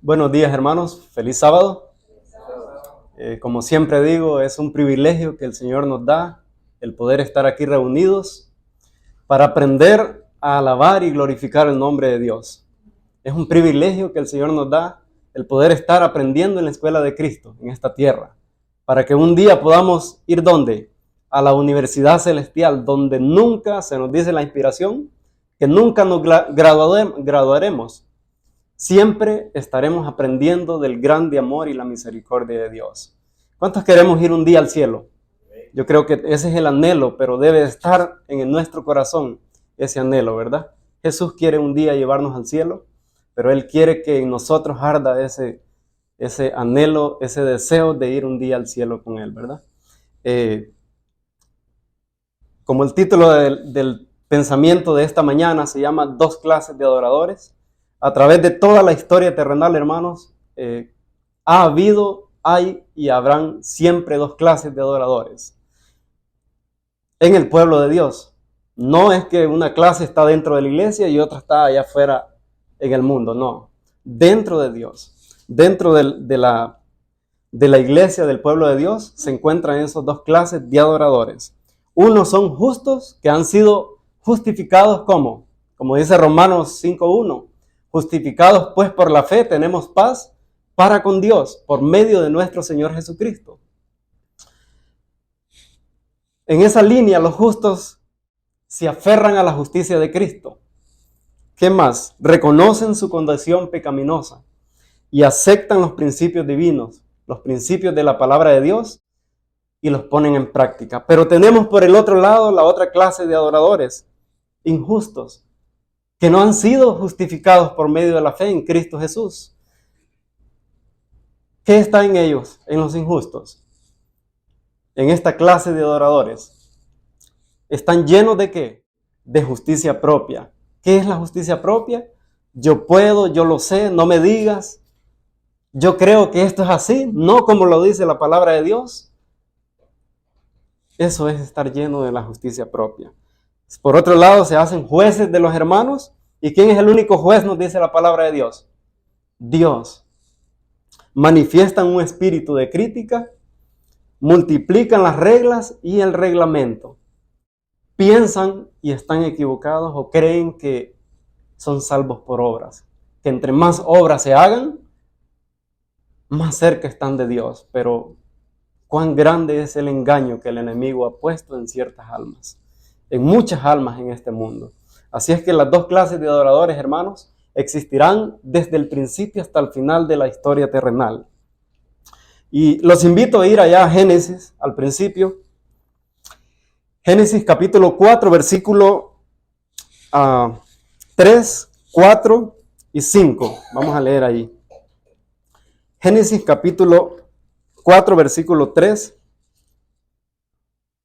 Buenos días, hermanos. Feliz sábado. Como siempre digo, es un privilegio que el Señor nos da el poder estar aquí reunidos para aprender a alabar y glorificar el nombre de Dios. Es un privilegio que el Señor nos da el poder estar aprendiendo en la escuela de Cristo, en esta tierra, para que un día podamos ir ¿dónde? A la universidad celestial, donde nunca se nos dice la inspiración, que nunca nos graduaremos. Siempre estaremos aprendiendo del grande amor y la misericordia de Dios. ¿Cuántos queremos ir un día al cielo? Yo creo que ese es el anhelo, pero debe estar en nuestro corazón ese anhelo, ¿verdad? Jesús quiere un día llevarnos al cielo, pero Él quiere que en nosotros arda ese anhelo, ese deseo de ir un día al cielo con Él, ¿verdad? Como el título del pensamiento de esta mañana se llama Dos clases de adoradores. A través de toda la historia terrenal, hermanos, ha habido, hay y habrán siempre dos clases de adoradores en el pueblo de Dios. No es que una clase está dentro de la iglesia y otra está allá afuera en el mundo, no. Dentro de Dios, dentro de la iglesia del pueblo de Dios, se encuentran esas dos clases de adoradores. Unos son justos, que han sido justificados como dice Romanos 5:1. Justificados pues por la fe tenemos paz para con Dios por medio de nuestro Señor Jesucristo. En esa línea los justos se aferran a la justicia de Cristo. ¿Qué más? Reconocen su condición pecaminosa y aceptan los principios divinos, los principios de la palabra de Dios, y los ponen en práctica. Pero tenemos por el otro lado la otra clase de adoradores, injustos, que no han sido justificados por medio de la fe en Cristo Jesús. ¿Qué está en ellos, en los injustos? En esta clase de adoradores. ¿Están llenos de qué? De justicia propia. ¿Qué es la justicia propia? Yo puedo, yo lo sé, no me digas. Yo creo que esto es así, no como lo dice la palabra de Dios. Eso es estar lleno de la justicia propia. Por otro lado, se hacen jueces de los hermanos. ¿Y quién es el único juez? Nos dice la palabra de Dios. Dios. Manifiestan un espíritu de crítica, multiplican las reglas y el reglamento. Piensan y están equivocados o creen que son salvos por obras. Que entre más obras se hagan, más cerca están de Dios. Pero cuán grande es el engaño que el enemigo ha puesto en ciertas almas, en muchas almas en este mundo. Así es que las dos clases de adoradores, hermanos, existirán desde el principio hasta el final de la historia terrenal. Y los invito a ir allá a Génesis, al principio. Génesis capítulo 4, versículo 3, 4 y 5. Vamos a leer ahí. Génesis capítulo 4, versículo 3,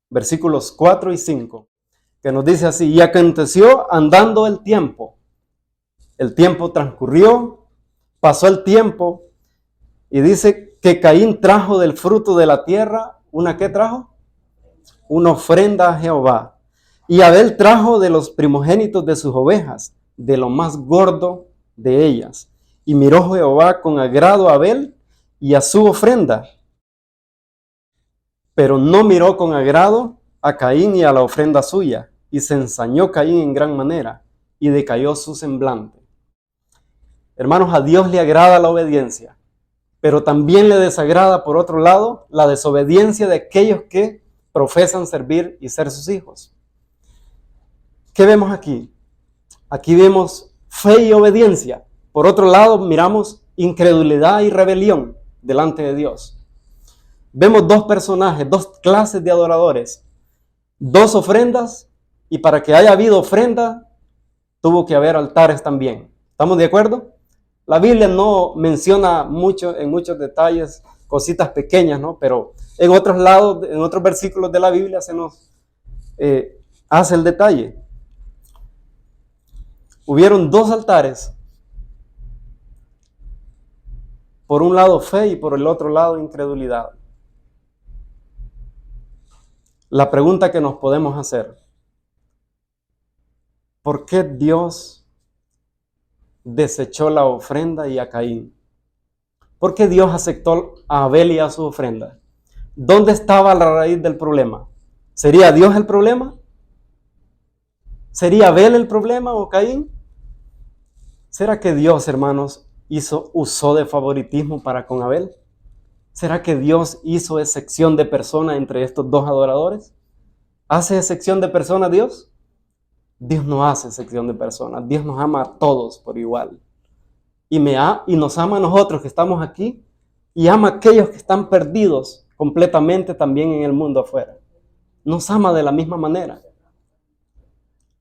versículos 4 y 5, que nos dice así: y aconteció andando el tiempo transcurrió, pasó el tiempo, y dice que Caín trajo del fruto de la tierra, ¿qué trajo? Una ofrenda a Jehová. Y Abel trajo de los primogénitos de sus ovejas, de lo más gordo de ellas. Y miró Jehová con agrado a Abel y a su ofrenda, pero no miró con agrado a Caín y a la ofrenda suya. Y se ensañó Caín en gran manera, y decayó su semblante. Hermanos, a Dios le agrada la obediencia, pero también le desagrada, por otro lado, la desobediencia de aquellos que profesan servir y ser sus hijos. ¿Qué vemos aquí? Aquí vemos fe y obediencia. Por otro lado, miramos incredulidad y rebelión delante de Dios. Vemos dos personajes, dos clases de adoradores, dos ofrendas, y para que haya habido ofrenda, tuvo que haber altares también. ¿Estamos de acuerdo? La Biblia no menciona en muchos detalles, cositas pequeñas, ¿no? Pero en otros lados, en otros versículos de la Biblia se nos hace el detalle. Hubieron dos altares. Por un lado fe y por el otro lado incredulidad. La pregunta que nos podemos hacer: ¿por qué Dios desechó la ofrenda y a Caín? ¿Por qué Dios aceptó a Abel y a su ofrenda? ¿Dónde estaba la raíz del problema? ¿Sería Dios el problema? ¿Sería Abel el problema o Caín? ¿Será que Dios, hermanos, usó de favoritismo para con Abel? ¿Será que Dios hizo excepción de persona entre estos dos adoradores? ¿Hace excepción de persona Dios? Dios no hace excepción de personas. Dios nos ama a todos por igual. Y nos ama a nosotros que estamos aquí y ama a aquellos que están perdidos completamente también en el mundo afuera. Nos ama de la misma manera.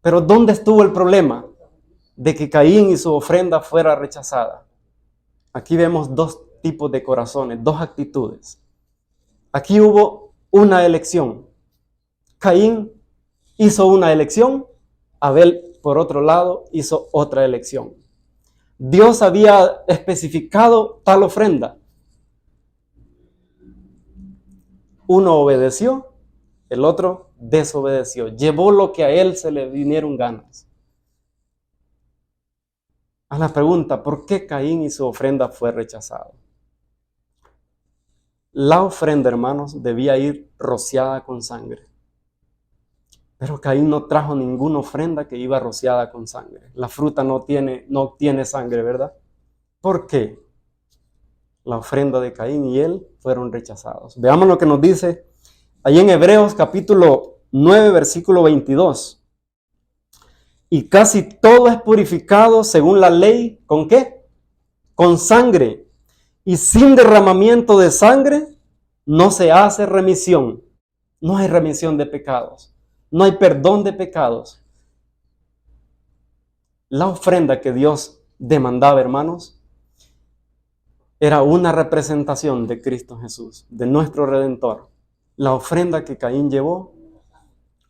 Pero ¿dónde estuvo el problema de que Caín y su ofrenda fuera rechazada? Aquí vemos dos tipos de corazones, dos actitudes. Aquí hubo una elección. Caín hizo una elección, Abel, por otro lado, hizo otra elección. Dios había especificado tal ofrenda. Uno obedeció, el otro desobedeció. Llevó lo que a él se le vinieron ganas. A la pregunta, ¿por qué Caín y su ofrenda fue rechazado? La ofrenda, hermanos, debía ir rociada con sangre. Pero Caín no trajo ninguna ofrenda que iba rociada con sangre. La fruta no tiene sangre, ¿verdad? ¿Por qué? La ofrenda de Caín y él fueron rechazados. Veamos lo que nos dice ahí en Hebreos capítulo 9, versículo 22. Y casi todo es purificado según la ley, ¿con qué? Con sangre. Y sin derramamiento de sangre no se hace remisión. No hay remisión de pecados. No hay perdón de pecados. La ofrenda que Dios demandaba, hermanos, era una representación de Cristo Jesús, de nuestro Redentor. La ofrenda que Caín llevó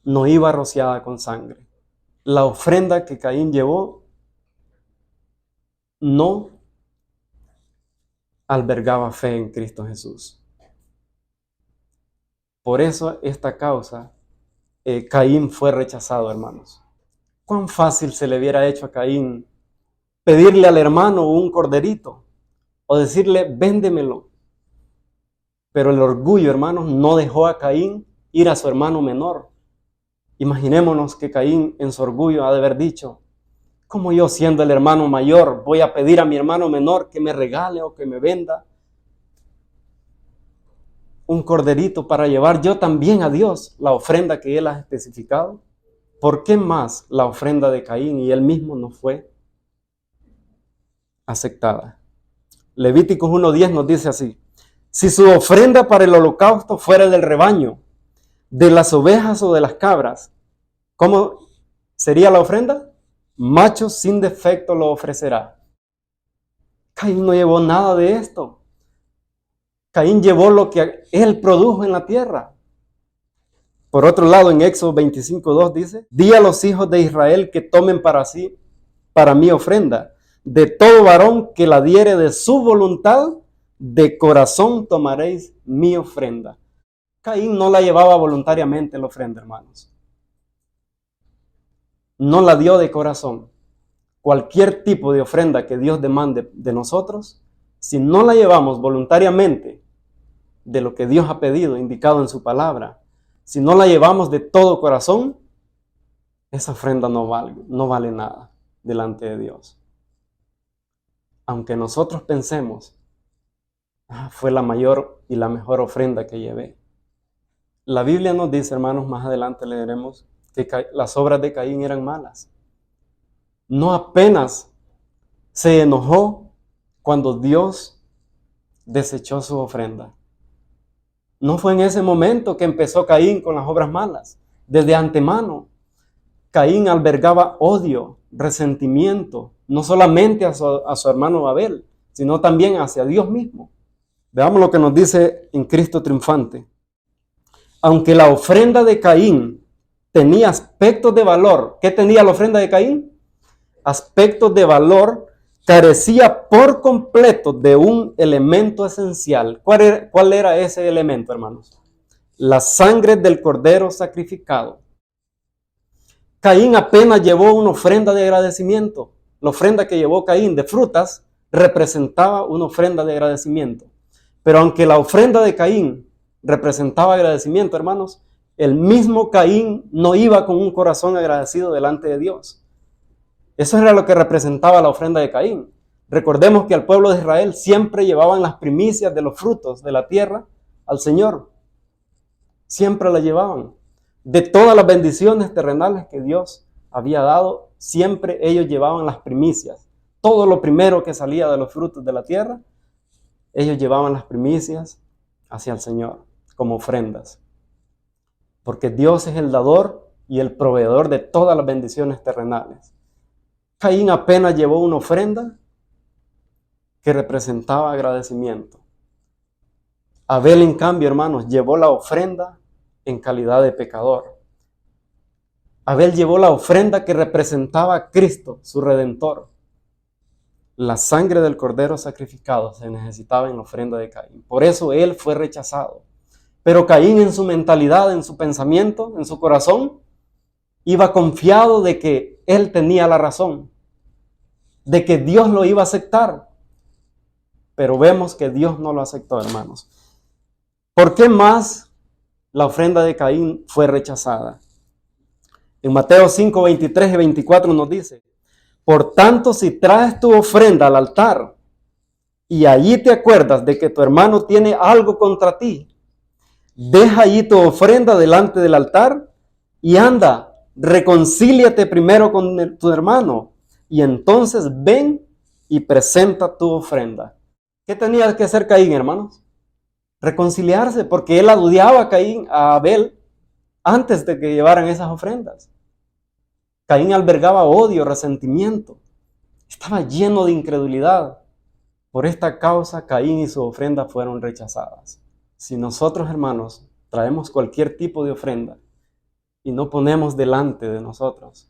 no iba rociada con sangre. La ofrenda que Caín llevó no albergaba fe en Cristo Jesús. Por eso esta causa, Caín fue rechazado, hermanos. ¿Cuán fácil se le hubiera hecho a Caín pedirle al hermano un corderito o decirle, véndemelo? Pero el orgullo, hermanos, no dejó a Caín ir a su hermano menor. Imaginémonos que Caín en su orgullo ha de haber dicho, ¿cómo yo siendo el hermano mayor voy a pedir a mi hermano menor que me regale o que me venda un corderito para llevar yo también a Dios la ofrenda que él ha especificado? ¿Por qué más la ofrenda de Caín y él mismo no fue aceptada? Levíticos 1:10 nos dice así, si su ofrenda para el holocausto fuera del rebaño, de las ovejas o de las cabras, ¿cómo sería la ofrenda? Macho sin defecto lo ofrecerá. Caín no llevó nada de esto. Caín llevó lo que él produjo en la tierra. Por otro lado, en Éxodo 25:2 dice, di a los hijos de Israel que tomen para mí ofrenda. De todo varón que la diere de su voluntad, de corazón tomaréis mi ofrenda. Caín no la llevaba voluntariamente la ofrenda, hermanos. No la dio de corazón. Cualquier tipo de ofrenda que Dios demande de nosotros, si no la llevamos voluntariamente de lo que Dios ha pedido, indicado en su palabra, si no la llevamos de todo corazón, esa ofrenda no vale nada delante de Dios. Aunque nosotros pensemos, fue la mayor y la mejor ofrenda que llevé. La Biblia nos dice, hermanos, más adelante leeremos, que las obras de Caín eran malas. No apenas se enojó cuando Dios desechó su ofrenda. No fue en ese momento que empezó Caín con las obras malas. Desde antemano, Caín albergaba odio, resentimiento, no solamente a su hermano Abel, sino también hacia Dios mismo. Veamos lo que nos dice en Cristo triunfante. Aunque la ofrenda de Caín tenía aspectos de valor, ¿qué tenía la ofrenda de Caín? Aspectos de valor, carecía por completo de un elemento esencial. ¿Cuál era ese elemento, hermanos? La sangre del cordero sacrificado. Caín apenas llevó una ofrenda de agradecimiento. La ofrenda que llevó Caín de frutas representaba una ofrenda de agradecimiento. Pero aunque la ofrenda de Caín representaba agradecimiento, hermanos, el mismo Caín no iba con un corazón agradecido delante de Dios. Eso era lo que representaba la ofrenda de Caín. Recordemos que al pueblo de Israel siempre llevaban las primicias de los frutos de la tierra al Señor. Siempre la llevaban. De todas las bendiciones terrenales que Dios había dado, siempre ellos llevaban las primicias. Todo lo primero que salía de los frutos de la tierra, ellos llevaban las primicias hacia el Señor como ofrendas. Porque Dios es el dador y el proveedor de todas las bendiciones terrenales. Caín apenas llevó una ofrenda que representaba agradecimiento. Abel, en cambio, hermanos, llevó la ofrenda en calidad de pecador. Abel llevó la ofrenda que representaba a Cristo, su Redentor. La sangre del cordero sacrificado se necesitaba en la ofrenda de Caín. Por eso él fue rechazado. Pero Caín, en su mentalidad, en su pensamiento, en su corazón, iba confiado de que él tenía la razón, de que Dios lo iba a aceptar. Pero vemos que Dios no lo aceptó, hermanos. ¿Por qué más la ofrenda de Caín fue rechazada? En Mateo 5, 23 y 24 nos dice: por tanto, si traes tu ofrenda al altar y allí te acuerdas de que tu hermano tiene algo contra ti, deja allí tu ofrenda delante del altar y anda, reconcíliate primero con tu hermano y entonces ven y presenta tu ofrenda. ¿Qué tenía que hacer Caín, hermanos? Reconciliarse, porque él odiaba a Abel antes de que llevaran esas ofrendas. Caín albergaba odio, resentimiento. Estaba lleno de incredulidad. Por esta causa, Caín y su ofrenda fueron rechazadas. Si nosotros, hermanos, traemos cualquier tipo de ofrenda y no ponemos delante de nosotros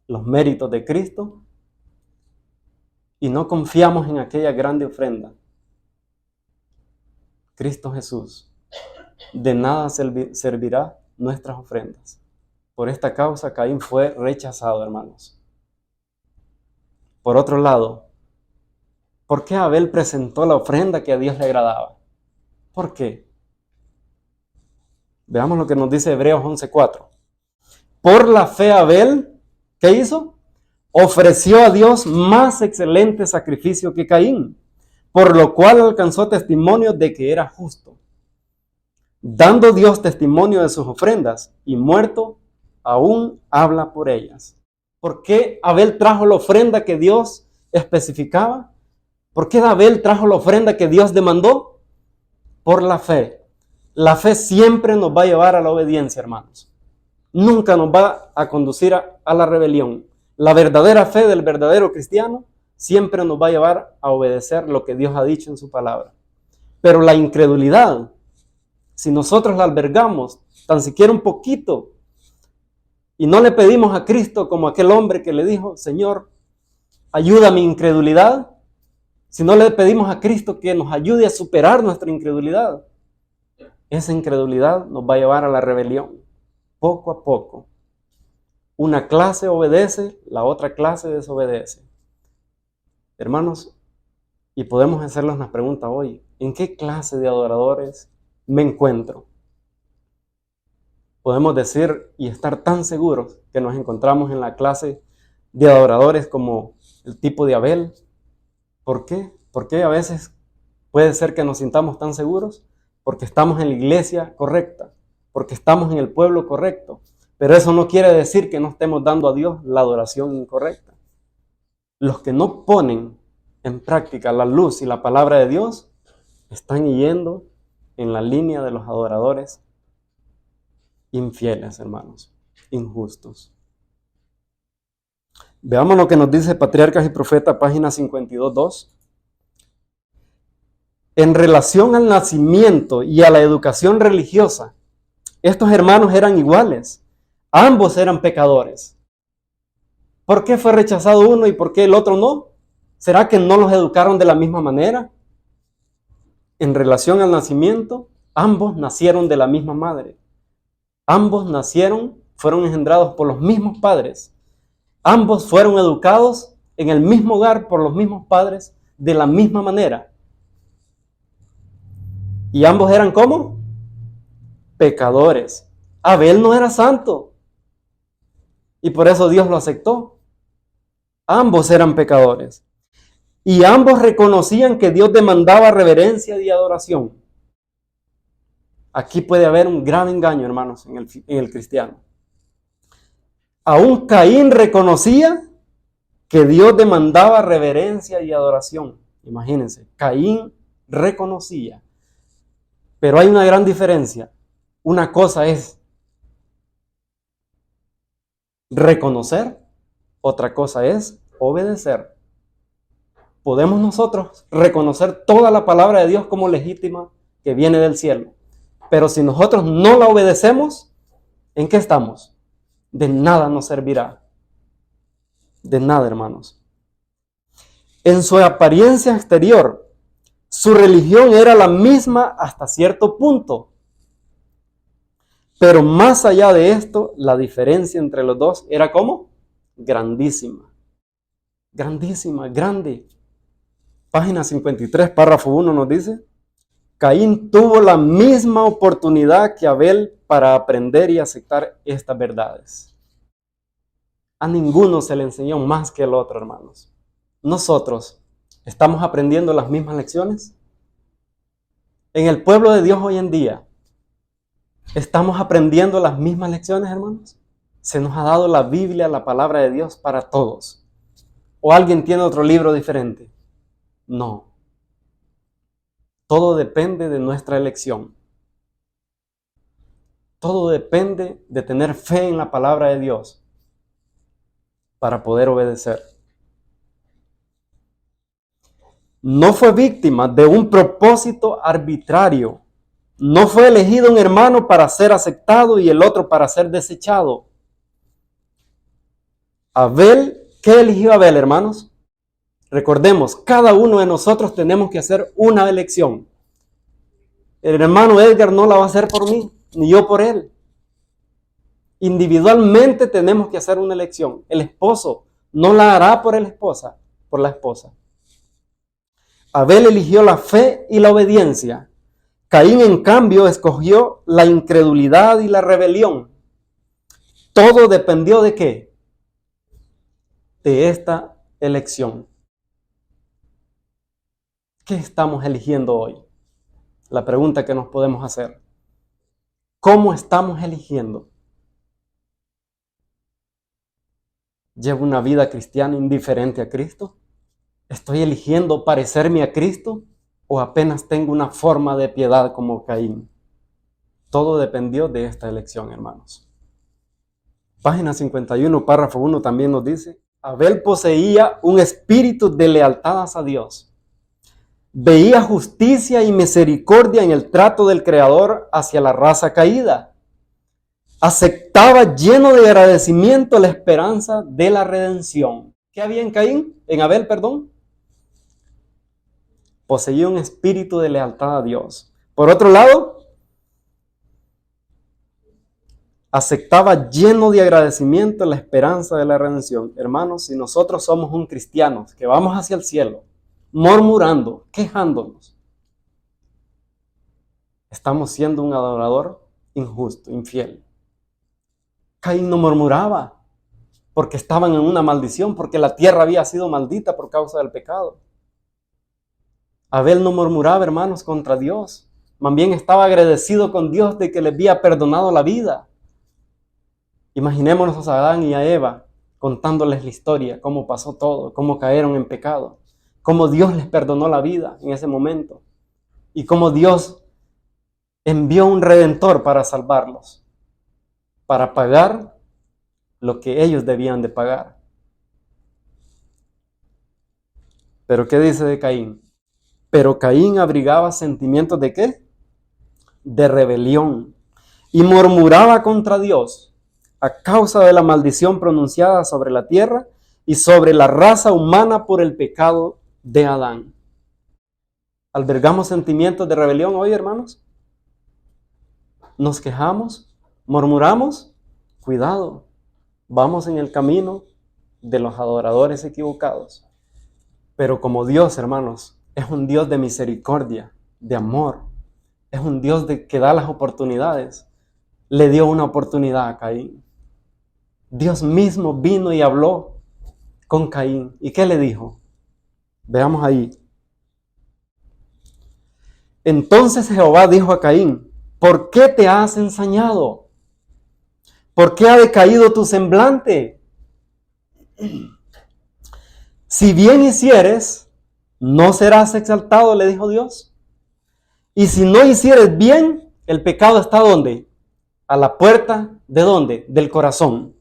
los méritos de Cristo y no confiamos en aquella grande ofrenda, Cristo Jesús, de nada servirá nuestras ofrendas. Por esta causa, Caín fue rechazado, hermanos. Por otro lado, ¿por qué Abel presentó la ofrenda que a Dios le agradaba? ¿Por qué? Veamos lo que nos dice Hebreos 11:4. Por la fe Abel, ¿qué hizo? Ofreció a Dios más excelente sacrificio que Caín, por lo cual alcanzó testimonio de que era justo, dando Dios testimonio de sus ofrendas, y muerto aún habla por ellas. ¿Por qué Abel trajo la ofrenda que Dios especificaba? ¿Por qué Abel trajo la ofrenda que Dios demandó? Por la fe. La fe siempre nos va a llevar a la obediencia, hermanos. Nunca nos va a conducir a la rebelión. La verdadera fe del verdadero cristiano siempre nos va a llevar a obedecer lo que Dios ha dicho en su palabra. Pero la incredulidad, si nosotros la albergamos tan siquiera un poquito y no le pedimos a Cristo como aquel hombre que le dijo: Señor, ayuda a mi incredulidad, si no le pedimos a Cristo que nos ayude a superar nuestra incredulidad, esa incredulidad nos va a llevar a la rebelión, poco a poco. Una clase obedece, la otra clase desobedece. Hermanos, y podemos hacernos una pregunta hoy: ¿en qué clase de adoradores me encuentro? Podemos decir y estar tan seguros que nos encontramos en la clase de adoradores como el tipo de Abel. ¿Por qué? Porque a veces puede ser que nos sintamos tan seguros porque estamos en la iglesia correcta, porque estamos en el pueblo correcto. Pero eso no quiere decir que no estemos dando a Dios la adoración incorrecta. Los que no ponen en práctica la luz y la palabra de Dios están yendo en la línea de los adoradores infieles, hermanos, injustos. Veamos lo que nos dice Patriarcas y Profetas, página 52.2. En relación al nacimiento y a la educación religiosa, estos hermanos eran iguales. Ambos eran pecadores. ¿Por qué fue rechazado uno y por qué el otro no? ¿Será que no los educaron de la misma manera? En relación al nacimiento, ambos nacieron de la misma madre. Ambos fueron engendrados por los mismos padres. Ambos fueron educados en el mismo hogar por los mismos padres, de la misma manera. Y ambos eran ¿cómo? Pecadores. Abel no era santo. Y por eso Dios lo aceptó. Ambos eran pecadores. Y ambos reconocían que Dios demandaba reverencia y adoración. Aquí puede haber un gran engaño, hermanos, en el cristiano. Aún Caín reconocía que Dios demandaba reverencia y adoración. Imagínense, Caín reconocía. Pero hay una gran diferencia. Una cosa es reconocer, otra cosa es obedecer. Podemos nosotros reconocer toda la palabra de Dios como legítima que viene del cielo. Pero si nosotros no la obedecemos, ¿en qué estamos? De nada nos servirá. De nada, hermanos. En su apariencia exterior, su religión era la misma hasta cierto punto. Pero más allá de esto, la diferencia entre los dos era ¿cómo? Grandísima. Grandísima, grande. Página 53, párrafo 1 nos dice: Caín tuvo la misma oportunidad que Abel para aprender y aceptar estas verdades. A ninguno se le enseñó más que el otro, hermanos. Nosotros estamos aprendiendo las mismas lecciones. En el pueblo de Dios hoy en día, ¿estamos aprendiendo las mismas lecciones, hermanos? Se nos ha dado la Biblia, la palabra de Dios para todos. ¿O alguien tiene otro libro diferente? No. Todo depende de nuestra elección. Todo depende de tener fe en la palabra de Dios para poder obedecer. No fue víctima de un propósito arbitrario. No fue elegido un hermano para ser aceptado y el otro para ser desechado. Abel, ¿qué eligió Abel, hermanos? Recordemos, cada uno de nosotros tenemos que hacer una elección. El hermano Edgar no la va a hacer por mí, ni yo por él. Individualmente tenemos que hacer una elección. El esposo no la hará por la esposa. Abel eligió la fe y la obediencia. Caín, en cambio, escogió la incredulidad y la rebelión. Todo dependió ¿de qué? De esta elección. ¿Qué estamos eligiendo hoy? La pregunta que nos podemos hacer. ¿Cómo estamos eligiendo? ¿Llevo una vida cristiana indiferente a Cristo? ¿Estoy eligiendo parecerme a Cristo? ¿O apenas tengo una forma de piedad como Caín? Todo dependió de esta elección, hermanos. Página 51, párrafo 1 también nos dice: Abel poseía un espíritu de lealtad a Dios. Veía justicia y misericordia en el trato del Creador hacia la raza caída. Aceptaba lleno de agradecimiento la esperanza de la redención. ¿Qué había en Caín? En Abel, perdón. Poseía un espíritu de lealtad a Dios. Por otro lado, aceptaba lleno de agradecimiento la esperanza de la redención. Hermanos, si nosotros somos un cristiano que vamos hacia el cielo, murmurando, quejándonos, estamos siendo un adorador injusto, infiel. Caín no murmuraba porque estaban en una maldición, porque la tierra había sido maldita por causa del pecado. Abel no murmuraba, hermanos, contra Dios. Más bien estaba agradecido con Dios de que le había perdonado la vida. Imaginémonos a Adán y a Eva contándoles la historia, cómo pasó todo, cómo cayeron en pecado, cómo Dios les perdonó la vida en ese momento y cómo Dios envió un redentor para salvarlos, para pagar lo que ellos debían de pagar. ¿Pero qué dice de Caín? Pero Caín abrigaba sentimientos ¿de qué? De rebelión y murmuraba contra Dios a causa de la maldición pronunciada sobre la tierra y sobre la raza humana por el pecado de Adán. ¿Albergamos sentimientos de rebelión hoy, hermanos? ¿Nos quejamos? ¿Murmuramos? Cuidado, vamos en el camino de los adoradores equivocados. Pero como Dios, hermanos, es un Dios de misericordia, de amor, es un Dios que da las oportunidades, le dio una oportunidad a Caín. Dios mismo vino y habló con Caín. ¿Y qué le dijo? Veamos ahí. Entonces Jehová dijo a Caín: ¿por qué te has ensañado? ¿Por qué ha decaído tu semblante? Si bien hicieres, no serás exaltado, le dijo Dios. Y si no hicieres bien, el pecado está ¿dónde? A la puerta ¿de dónde? Del corazón.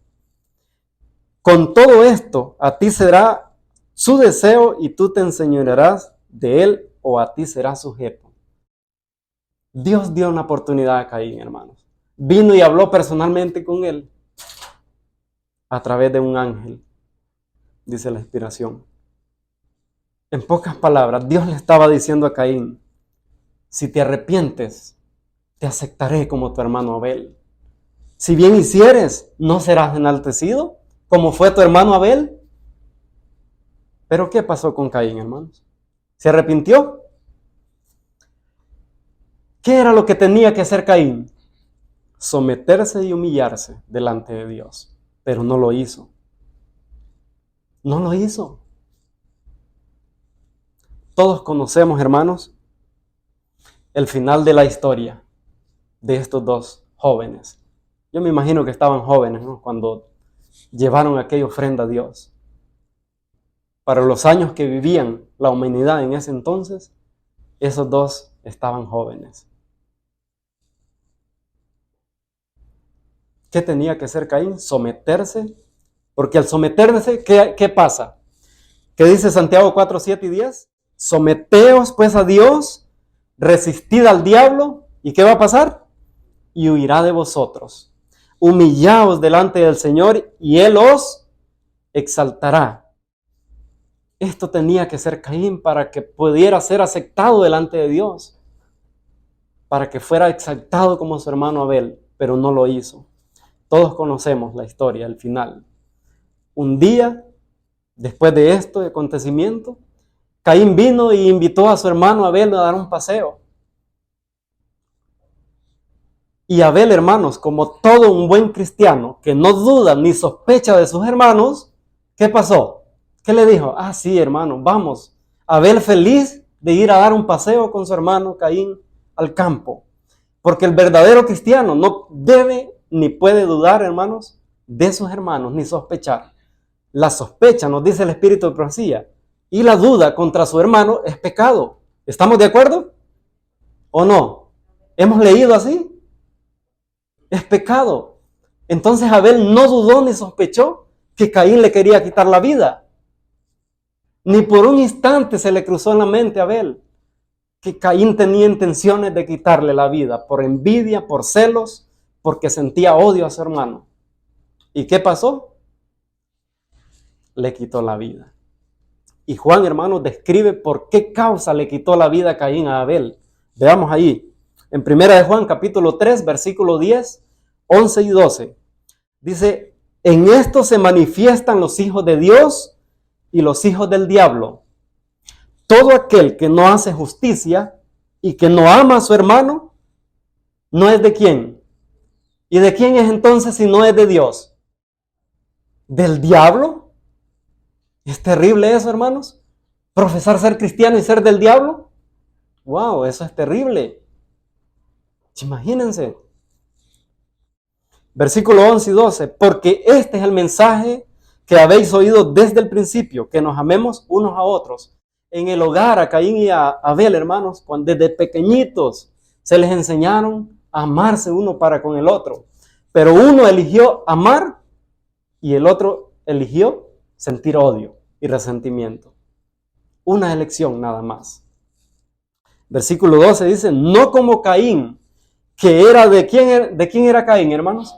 Con todo esto, a ti será su deseo y tú te enseñorearás de él, o a ti será sujeto. Dios dio una oportunidad a Caín, hermanos. Vino y habló personalmente con él a través de un ángel, dice la inspiración. En pocas palabras, Dios le estaba diciendo a Caín: si te arrepientes, te aceptaré como tu hermano Abel. Si bien hicieres, no serás enaltecido como fue tu hermano Abel. Pero ¿qué pasó con Caín, hermanos? ¿Se arrepintió? ¿Qué era lo que tenía que hacer Caín? Someterse y humillarse delante de Dios. Pero no lo hizo. No lo hizo. Todos conocemos, hermanos, el final de la historia de estos dos jóvenes. Yo me imagino que estaban jóvenes, ¿no?, cuando llevaron aquella ofrenda a Dios. Para los años que vivían la humanidad en ese entonces, esos dos estaban jóvenes. ¿Qué tenía que hacer Caín? Someterse. Porque al someterse, ¿qué pasa? ¿Qué dice Santiago 4, 7 y 10? Someteos pues a Dios, resistid al diablo, ¿y qué va a pasar? Y huirá de vosotros. Humillaos delante del Señor y Él os exaltará. Esto tenía que ser Caín para que pudiera ser aceptado delante de Dios, para que fuera exaltado como su hermano Abel, pero no lo hizo. Todos conocemos la historia, el final. Un día, después de este acontecimiento, Caín vino y invitó a su hermano Abel a dar un paseo. Y Abel, hermanos, como todo un buen cristiano que no duda ni sospecha de sus hermanos, ¿qué pasó? ¿Qué le dijo? Ah, sí, hermano, vamos. Abel feliz de ir a dar un paseo con su hermano Caín al campo. Porque el verdadero cristiano no debe ni puede dudar, hermanos, de sus hermanos, ni sospechar. La sospecha, nos dice el espíritu de profecía, y la duda contra su hermano es pecado. ¿Estamos de acuerdo? ¿O no? ¿Hemos leído así? Es pecado. Entonces Abel no dudó ni sospechó que Caín le quería quitar la vida. Ni por un instante se le cruzó en la mente a Abel que Caín tenía intenciones de quitarle la vida, por envidia, por celos, porque sentía odio a su hermano. ¿Y qué pasó? Le quitó la vida. Y Juan, hermanos, describe por qué causa le quitó la vida a Caín a Abel. Veamos ahí, en 1 de Juan, capítulo 3, versículo 10, 11 y 12. Dice: en esto se manifiestan los hijos de Dios y los hijos del diablo. Todo aquel que no hace justicia y que no ama a su hermano, ¿no es de quién? ¿Y de quién es entonces si no es de Dios? ¿Del diablo? ¿Es terrible eso, hermanos? ¿Profesar ser cristiano y ser del diablo? ¡Wow! Eso es terrible. Imagínense. Versículo 11 y 12. Porque este es el mensaje que habéis oído desde el principio, que nos amemos unos a otros. En el hogar, a Caín y a Abel, hermanos, cuando desde pequeñitos se les enseñaron a amarse uno para con el otro. Pero uno eligió amar y el otro eligió sentir odio y resentimiento. Una elección nada más. Versículo 12 dice: no como Caín, que era ¿de quién era Caín, hermanos?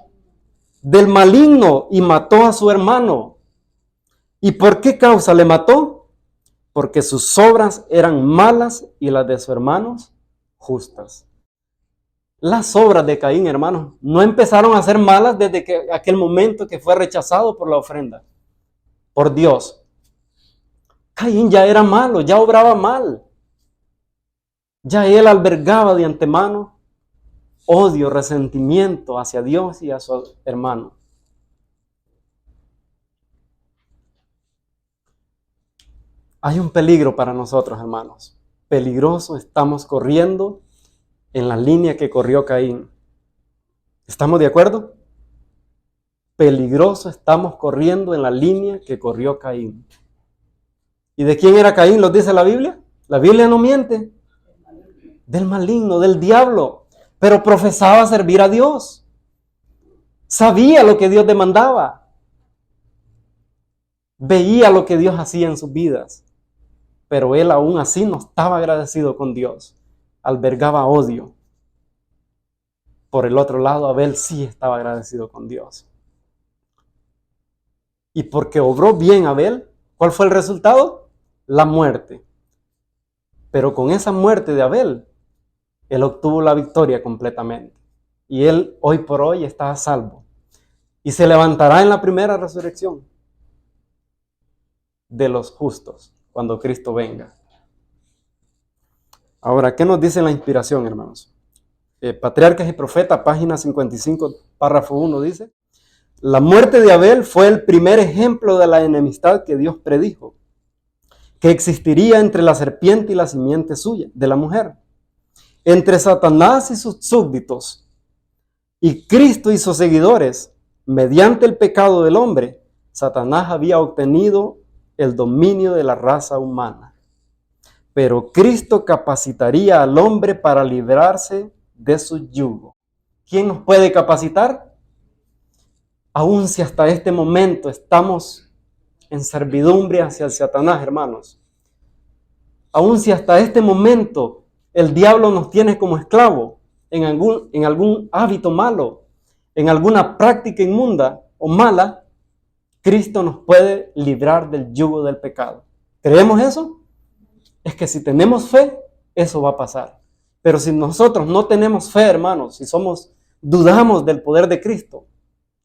Del maligno, y mató a su hermano. ¿Y por qué causa le mató? Porque sus obras eran malas y las de sus hermanos justas. Las obras de Caín, hermanos, no empezaron a ser malas desde aquel momento que fue rechazado por la ofrenda, por Dios. Caín ya era malo, ya obraba mal. Ya él albergaba de antemano odio, resentimiento hacia Dios y a su hermano. Hay un peligro para nosotros, hermanos. Peligroso estamos corriendo en la línea que corrió Caín. ¿Estamos de acuerdo? Peligroso estamos corriendo en la línea que corrió Caín. ¿Y de quién era Caín? ¿Los dice la Biblia? La Biblia no miente. Del maligno, del diablo. Pero profesaba servir a Dios. Sabía lo que Dios demandaba. Veía lo que Dios hacía en sus vidas. Pero él aún así no estaba agradecido con Dios. Albergaba odio. Por el otro lado, Abel sí estaba agradecido con Dios. Y porque obró bien Abel, ¿cuál fue el resultado? La muerte. Pero con esa muerte de Abel, él obtuvo la victoria completamente. Y él hoy por hoy está a salvo. Y se levantará en la primera resurrección de los justos, cuando Cristo venga. Ahora, ¿qué nos dice la inspiración, hermanos? Patriarcas y Profetas, página 55, párrafo 1, dice: la muerte de Abel fue el primer ejemplo de la enemistad que Dios predijo, que existiría entre la serpiente y la simiente suya, de la mujer, entre Satanás y sus súbditos, y Cristo y sus seguidores. Mediante el pecado del hombre, Satanás había obtenido el dominio de la raza humana. Pero Cristo capacitaría al hombre para librarse de su yugo. ¿Quién nos puede capacitar? Aun si hasta este momento estamos en servidumbre hacia el Satanás, hermanos. Aun si hasta este momento el diablo nos tiene como esclavo en algún hábito malo, en alguna práctica inmunda o mala, Cristo nos puede librar del yugo del pecado. ¿Creemos eso? Es que si tenemos fe, eso va a pasar. Pero si nosotros no tenemos fe, hermanos, si dudamos del poder de Cristo,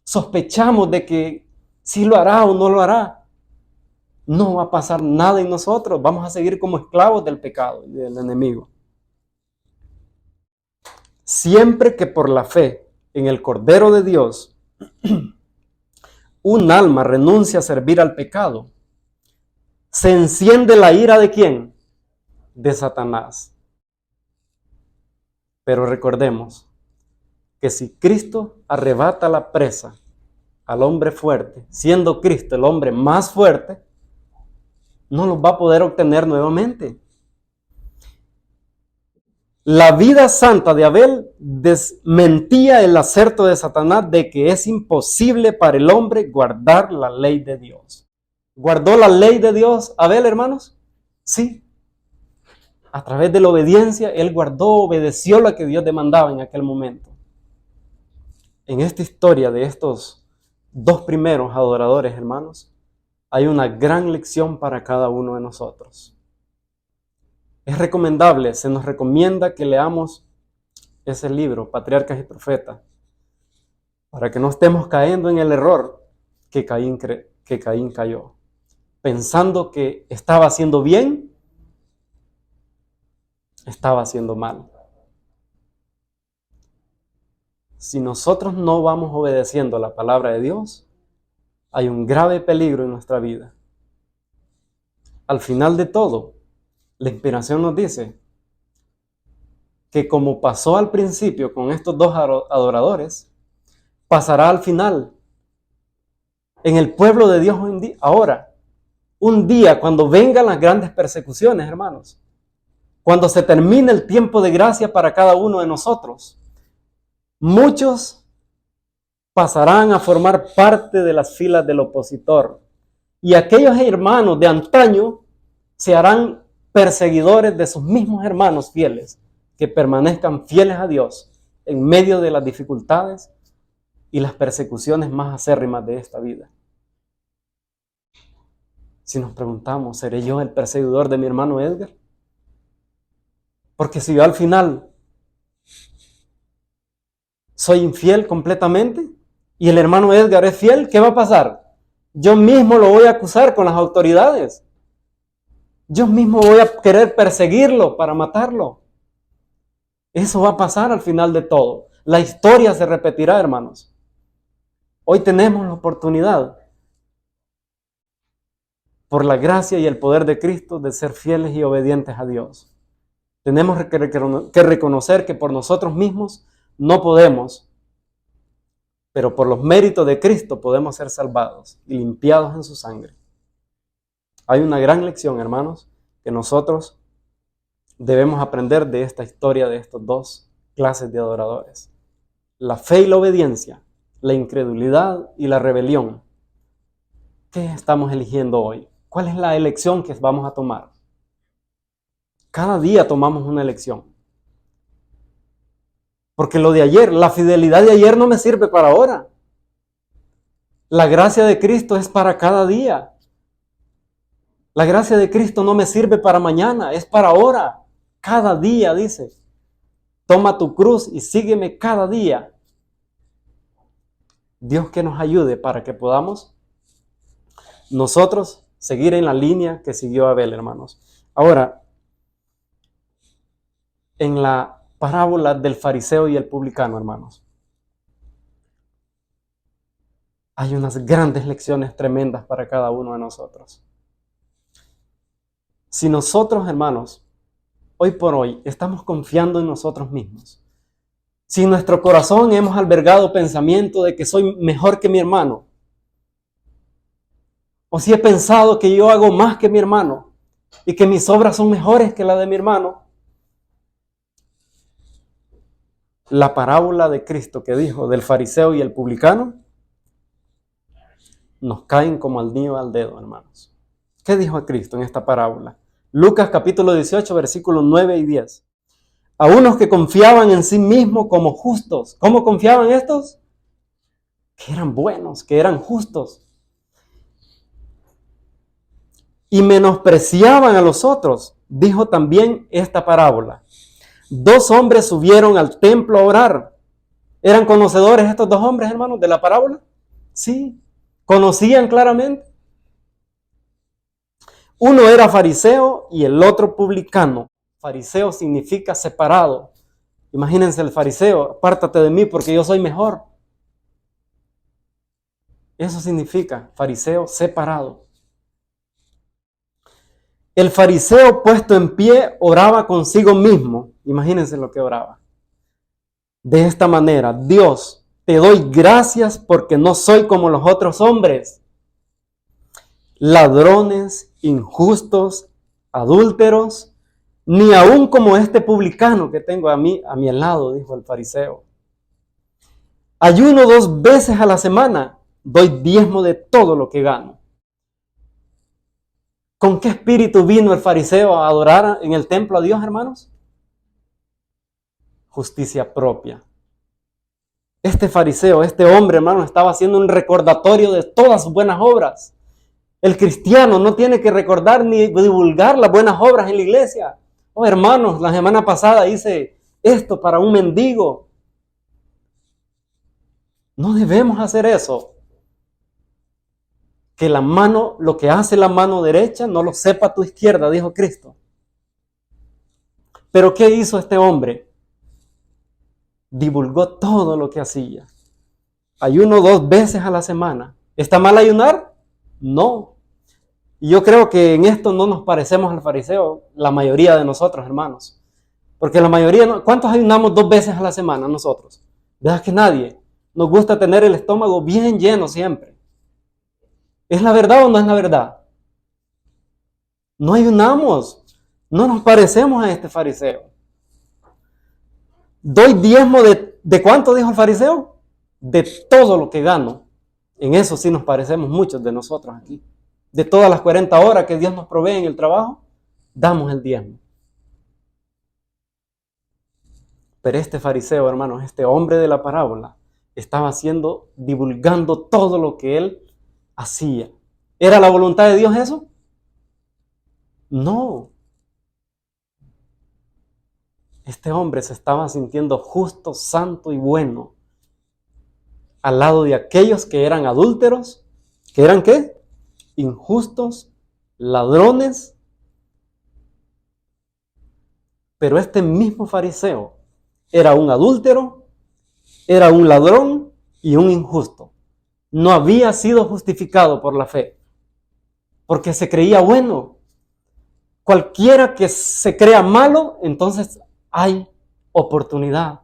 sospechamos de que sí lo hará o no lo hará, no va a pasar nada en nosotros. Vamos a seguir como esclavos del pecado y del enemigo. Siempre que por la fe en el Cordero de Dios un alma renuncia a servir al pecado, se enciende la ira ¿de quién? De Satanás. Pero recordemos que si Cristo arrebata la presa al hombre fuerte, siendo Cristo el hombre más fuerte, no los va a poder obtener nuevamente. La vida santa de Abel desmentía el aserto de Satanás de que es imposible para el hombre guardar la ley de Dios. ¿Guardó la ley de Dios Abel, hermanos? Sí. A través de la obediencia, él obedeció lo que Dios demandaba en aquel momento. En esta historia de estos dos primeros adoradores, hermanos, hay una gran lección para cada uno de nosotros. Es recomendable, se nos recomienda que leamos ese libro, Patriarcas y Profetas, para que no estemos cayendo en el error que Caín cayó, pensando que estaba haciendo bien, estaba haciendo mal. Si nosotros no vamos obedeciendo la palabra de Dios, hay un grave peligro en nuestra vida. Al final de todo, la inspiración nos dice que como pasó al principio con estos dos adoradores, pasará al final en el pueblo de Dios ahora. Un día cuando vengan las grandes persecuciones, hermanos, cuando se termine el tiempo de gracia para cada uno de nosotros, muchos pasarán a formar parte de las filas del opositor. Y aquellos hermanos de antaño se harán perseguidores de sus mismos hermanos fieles, que permanezcan fieles a Dios en medio de las dificultades y las persecuciones más acérrimas de esta vida. Si nos preguntamos, ¿seré yo el perseguidor de mi hermano Edgar? Porque si yo al final soy infiel completamente y el hermano Edgar es fiel, ¿qué va a pasar? Yo mismo lo voy a acusar con las autoridades. Yo mismo voy a querer perseguirlo para matarlo. Eso va a pasar al final de todo. La historia se repetirá, hermanos. Hoy tenemos la oportunidad, por la gracia y el poder de Cristo, de ser fieles y obedientes a Dios. Tenemos que reconocer que por nosotros mismos no podemos, pero por los méritos de Cristo podemos ser salvados y limpiados en su sangre. Hay una gran lección, hermanos, que nosotros debemos aprender de esta historia de estos dos clases de adoradores. La fe y la obediencia, la incredulidad y la rebelión. ¿Qué estamos eligiendo hoy? ¿Cuál es la elección que vamos a tomar? Cada día tomamos una elección. Porque lo de ayer, la fidelidad de ayer no me sirve para ahora. La gracia de Cristo es para cada día. La gracia de Cristo no me sirve para mañana, es para ahora. Cada día, dice. Toma tu cruz y sígueme cada día. Dios que nos ayude para que podamos nosotros seguir en la línea que siguió Abel, hermanos. Ahora, en la parábola del fariseo y el publicano, hermanos, hay unas grandes lecciones tremendas para cada uno de nosotros. Si nosotros, hermanos, hoy por hoy estamos confiando en nosotros mismos, si en nuestro corazón hemos albergado pensamiento de que soy mejor que mi hermano, o si he pensado que yo hago más que mi hermano y que mis obras son mejores que las de mi hermano, la parábola de Cristo que dijo del fariseo y el publicano nos caen como al niño al dedo, hermanos. ¿Qué dijo Cristo en esta parábola? Lucas capítulo 18, versículos 9 y 10. A unos que confiaban en sí mismos como justos. ¿Cómo confiaban estos? Que eran buenos, que eran justos. Y menospreciaban a los otros. Dijo también esta parábola. Dos hombres subieron al templo a orar. ¿Eran conocedores estos dos hombres, hermanos, de la parábola? Sí, conocían claramente. Uno era fariseo y el otro publicano. Fariseo significa separado. Imagínense el fariseo, apártate de mí porque yo soy mejor. Eso significa fariseo separado. El fariseo puesto en pie oraba consigo mismo. Imagínense lo que oraba. De esta manera, Dios, te doy gracias porque no soy como los otros hombres, ladrones, injustos, adúlteros, ni aún como este publicano que tengo a mi lado, dijo el fariseo. Ayuno 2 veces a la semana, doy diezmo de todo lo que gano. ¿Con qué espíritu vino el fariseo a adorar en el templo a Dios, hermanos? Justicia propia. Este fariseo, este hombre, hermano, estaba haciendo un recordatorio de todas sus buenas obras. El cristiano no tiene que recordar ni divulgar las buenas obras en la iglesia. Oh, hermanos, la semana pasada hice esto para un mendigo. No debemos hacer eso. Que la mano, lo que hace la mano derecha, no lo sepa tu izquierda, dijo Cristo. Pero ¿qué hizo este hombre? Divulgó todo lo que hacía. Ayuno 2 veces a la semana. ¿Está mal ayunar? No. Y yo creo que en esto no nos parecemos al fariseo, la mayoría de nosotros, hermanos. Porque la mayoría, ¿cuántos ayunamos 2 veces a la semana nosotros? ¿Verdad que nadie? Nos gusta tener el estómago bien lleno siempre. ¿Es la verdad o no es la verdad? No ayunamos. No nos parecemos a este fariseo. Doy diezmo ¿de cuánto dijo el fariseo? De todo lo que gano. En eso sí nos parecemos muchos de nosotros aquí. De todas las 40 horas que Dios nos provee en el trabajo, damos el diezmo. Pero este fariseo, hermanos, este hombre de la parábola, estaba divulgando todo lo que él hacía. ¿Era la voluntad de Dios eso? No. Este hombre se estaba sintiendo justo, santo y bueno al lado de aquellos que eran adúlteros, que eran ¿qué? Injustos, ladrones, Pero este mismo fariseo era un adúltero, era un ladrón y un injusto. No había sido justificado por la fe, porque se creía bueno. Cualquiera que se crea malo, entonces hay oportunidad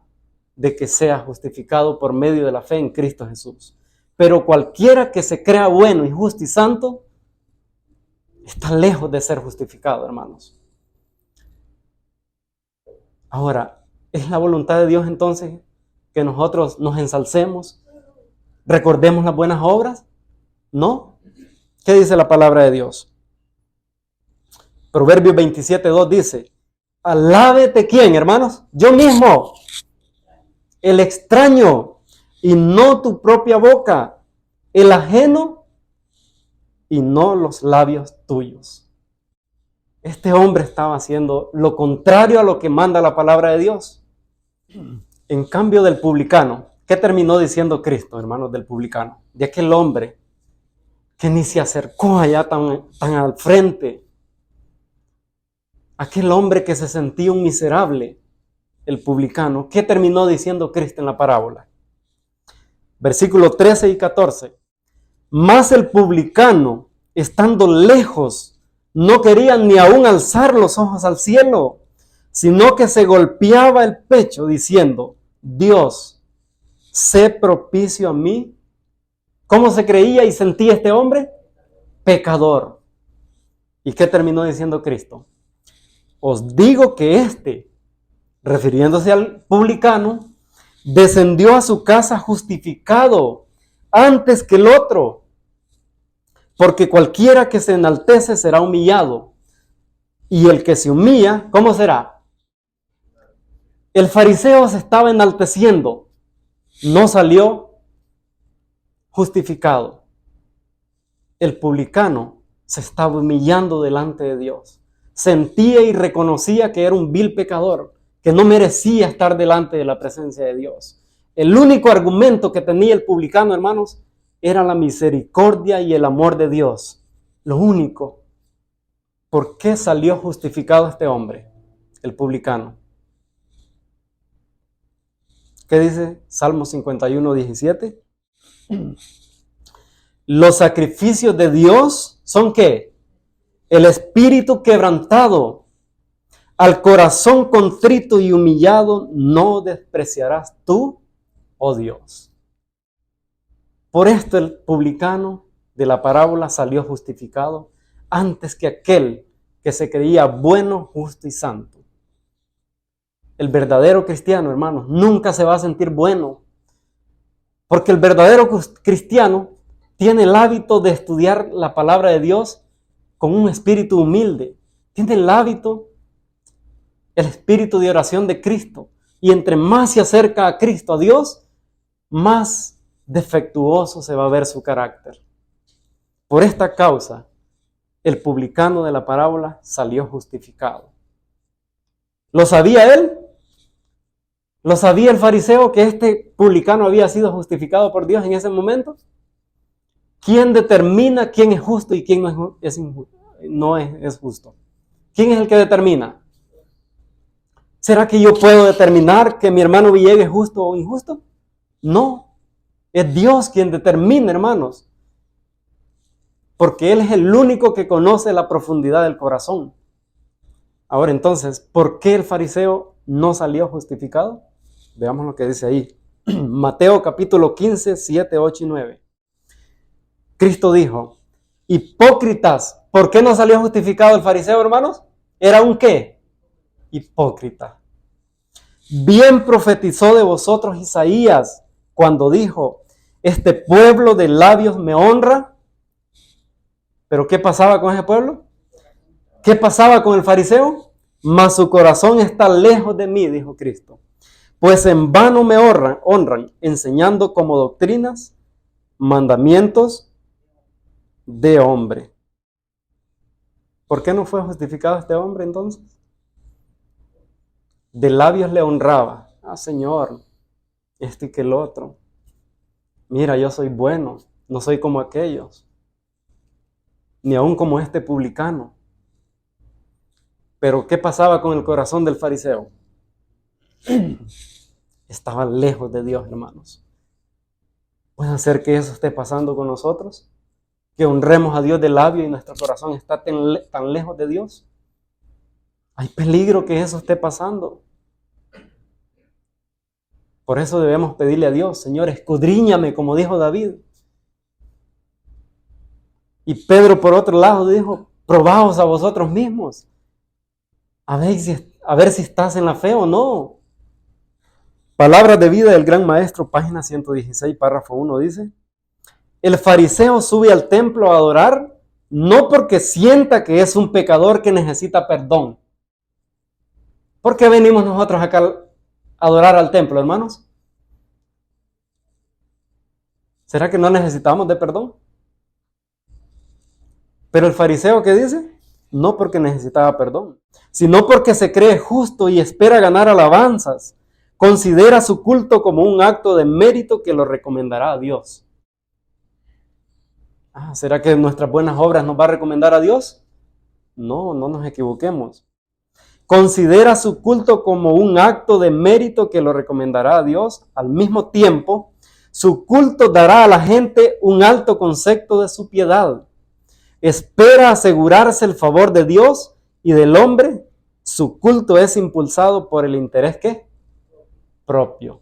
de que sea justificado por medio de la fe en Cristo Jesús. Pero cualquiera que se crea bueno y justo y santo, está lejos de ser justificado, hermanos. Ahora, ¿es la voluntad de Dios entonces que nosotros nos ensalcemos, recordemos las buenas obras? No. ¿Qué dice la palabra de Dios? Proverbios 27:2 dice, alábete ¿quién, hermanos? Yo mismo, el extraño, y no tu propia boca, el ajeno, y no los labios tuyos. Este hombre estaba haciendo lo contrario a lo que manda la palabra de Dios. En cambio del publicano, ¿qué terminó diciendo Cristo, hermanos, del publicano? De aquel hombre que ni se acercó allá tan al frente. Aquel hombre que se sentía un miserable, el publicano. ¿Qué terminó diciendo Cristo en la parábola? Versículos 13 y 14. Mas el publicano, estando lejos, no quería ni aún alzar los ojos al cielo, sino que se golpeaba el pecho diciendo, Dios, sé propicio a mí. ¿Cómo se creía y sentía este hombre? Pecador. ¿Y qué terminó diciendo Cristo? Os digo que este, refiriéndose al publicano, descendió a su casa justificado antes que el otro, porque cualquiera que se enaltece será humillado, y el que se humilla, ¿cómo será? El fariseo se estaba enalteciendo, no salió justificado. El publicano se estaba humillando delante de Dios. Sentía y reconocía que era un vil pecador, que no merecía estar delante de la presencia de Dios. El único argumento que tenía el publicano, hermanos, era la misericordia y el amor de Dios. Lo único. ¿Por qué salió justificado este hombre, el publicano? ¿Qué dice Salmo 51:17? Los sacrificios de Dios son ¿qué? El espíritu quebrantado, al corazón contrito y humillado no despreciarás tú, oh Dios. Por esto el publicano de la parábola salió justificado antes que aquel que se creía bueno, justo y santo. El verdadero cristiano, hermanos, nunca se va a sentir bueno, porque el verdadero cristiano tiene el hábito de estudiar la palabra de Dios con un espíritu humilde. Tiene el hábito, el espíritu de oración de Cristo. Y entre más se acerca a Cristo, a Dios, más defectuoso se va a ver su carácter. Por esta causa, el publicano de la parábola salió justificado. ¿Lo sabía él? ¿Lo sabía el fariseo que este publicano había sido justificado por Dios en ese momento? ¿Quién determina quién es justo y quién no es justo? ¿Quién es el que determina? ¿Será que yo puedo determinar que mi hermano Villegas es justo o injusto? No, es Dios quien determina, hermanos. Porque Él es el único que conoce la profundidad del corazón. Ahora entonces, ¿por qué el fariseo no salió justificado? Veamos lo que dice ahí. Mateo capítulo 15, 7, 8 y 9. Cristo dijo, hipócritas, ¿por qué no salió justificado el fariseo, hermanos? ¿Era un qué? Hipócrita. Bien profetizó de vosotros Isaías cuando dijo, este pueblo de labios me honra. ¿Pero qué pasaba con ese pueblo? ¿Qué pasaba con el fariseo? Mas su corazón está lejos de mí, dijo Cristo. Pues en vano me honran enseñando como doctrinas, mandamientos de hombre. ¿Por qué no fue justificado este hombre entonces? De labios le honraba. Ah, Señor, este y que el otro. Mira, yo soy bueno, no soy como aquellos, ni aún como este publicano. Pero ¿qué pasaba con el corazón del fariseo? Estaba lejos de Dios, hermanos. ¿Puede ser que eso esté pasando con nosotros? Que honremos a Dios de labio y nuestro corazón está tan lejos de Dios. Hay peligro que eso esté pasando. Por eso debemos pedirle a Dios: Señor, escudriñame, como dijo David. Y Pedro, por otro lado, dijo: probaos a vosotros mismos, a ver si estás en la fe o no. Palabras de vida del Gran Maestro, página 116, párrafo 1, dice: el fariseo sube al templo a adorar no porque sienta que es un pecador que necesita perdón. ¿Por qué venimos nosotros acá a adorar al templo, hermanos? ¿Será que no necesitamos de perdón? Pero el fariseo, ¿qué dice? No porque necesitaba perdón, sino porque se cree justo y espera ganar alabanzas. Considera su culto como un acto de mérito que lo recomendará a Dios. ¿Será que nuestras buenas obras nos va a recomendar a Dios? No, no nos equivoquemos. Considera su culto como un acto de mérito que lo recomendará a Dios. Al mismo tiempo, su culto dará a la gente un alto concepto de su piedad. Espera asegurarse el favor de Dios y del hombre. Su culto es impulsado por el interés ¿qué? Propio.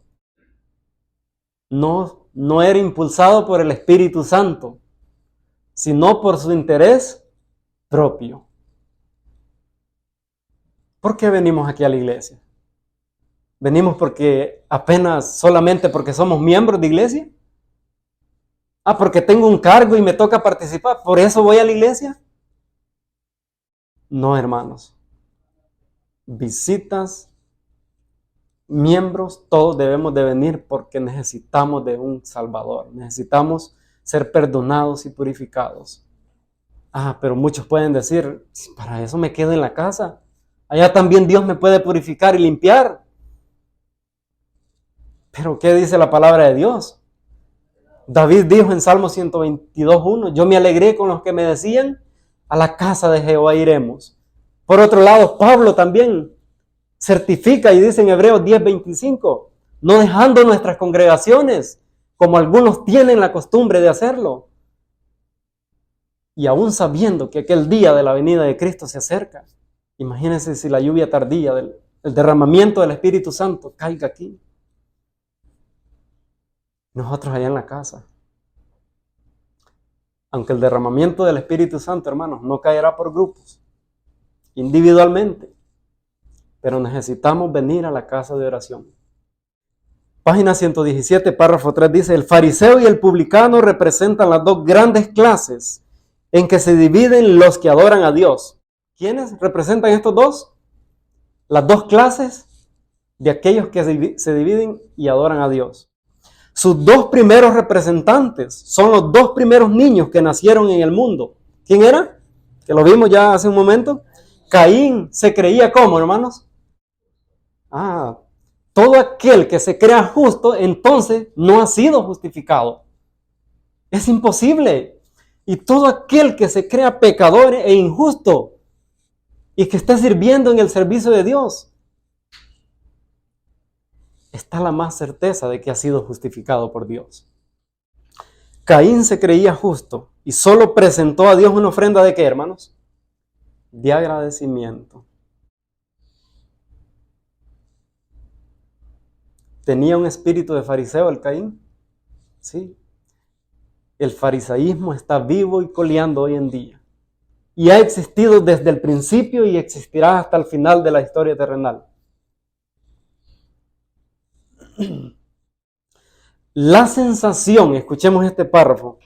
No era impulsado por el Espíritu Santo, sino por su interés propio. ¿Por qué venimos aquí a la iglesia? ¿Venimos solamente porque somos miembros de iglesia? Porque tengo un cargo y me toca participar, ¿por eso voy a la iglesia? No, hermanos. Visitas, miembros, todos debemos de venir porque necesitamos de un Salvador. Necesitamos ser perdonados y purificados. Pero muchos pueden decir: para eso me quedo en la casa. Allá también Dios me puede purificar y limpiar. Pero ¿qué dice la palabra de Dios? David dijo en Salmo 122:1: yo me alegré con los que me decían: a la casa de Jehová iremos. Por otro lado, Pablo también certifica y dice en Hebreos 10:25: no dejando nuestras congregaciones, como algunos tienen la costumbre de hacerlo, y aún sabiendo que aquel día de la venida de Cristo se acerca. Imagínense si la lluvia tardía, el derramamiento del Espíritu Santo caiga aquí. Nosotros allá en la casa. Aunque el derramamiento del Espíritu Santo, hermanos, no caerá por grupos, individualmente, pero necesitamos venir a la casa de oración. Página 117, párrafo 3 dice: el fariseo y el publicano representan las dos grandes clases en que se dividen los que adoran a Dios. ¿Quiénes representan estos dos? Las dos clases de aquellos que se dividen y adoran a Dios. Sus dos primeros representantes son los dos primeros niños que nacieron en el mundo. ¿Quién era? Que lo vimos ya hace un momento. Caín se creía ¿cómo, hermanos? Todo aquel que se crea justo, entonces no ha sido justificado. Es imposible. Y todo aquel que se crea pecador e injusto y que esté sirviendo en el servicio de Dios, está la más certeza de que ha sido justificado por Dios. Caín se creía justo y solo presentó a Dios una ofrenda ¿de qué, hermanos? De agradecimiento. ¿Tenía un espíritu de fariseo el Caín? Sí. El farisaísmo está vivo y coleando hoy en día. Y ha existido desde el principio y existirá hasta el final de la historia terrenal. La sensación, escuchemos este párrafo,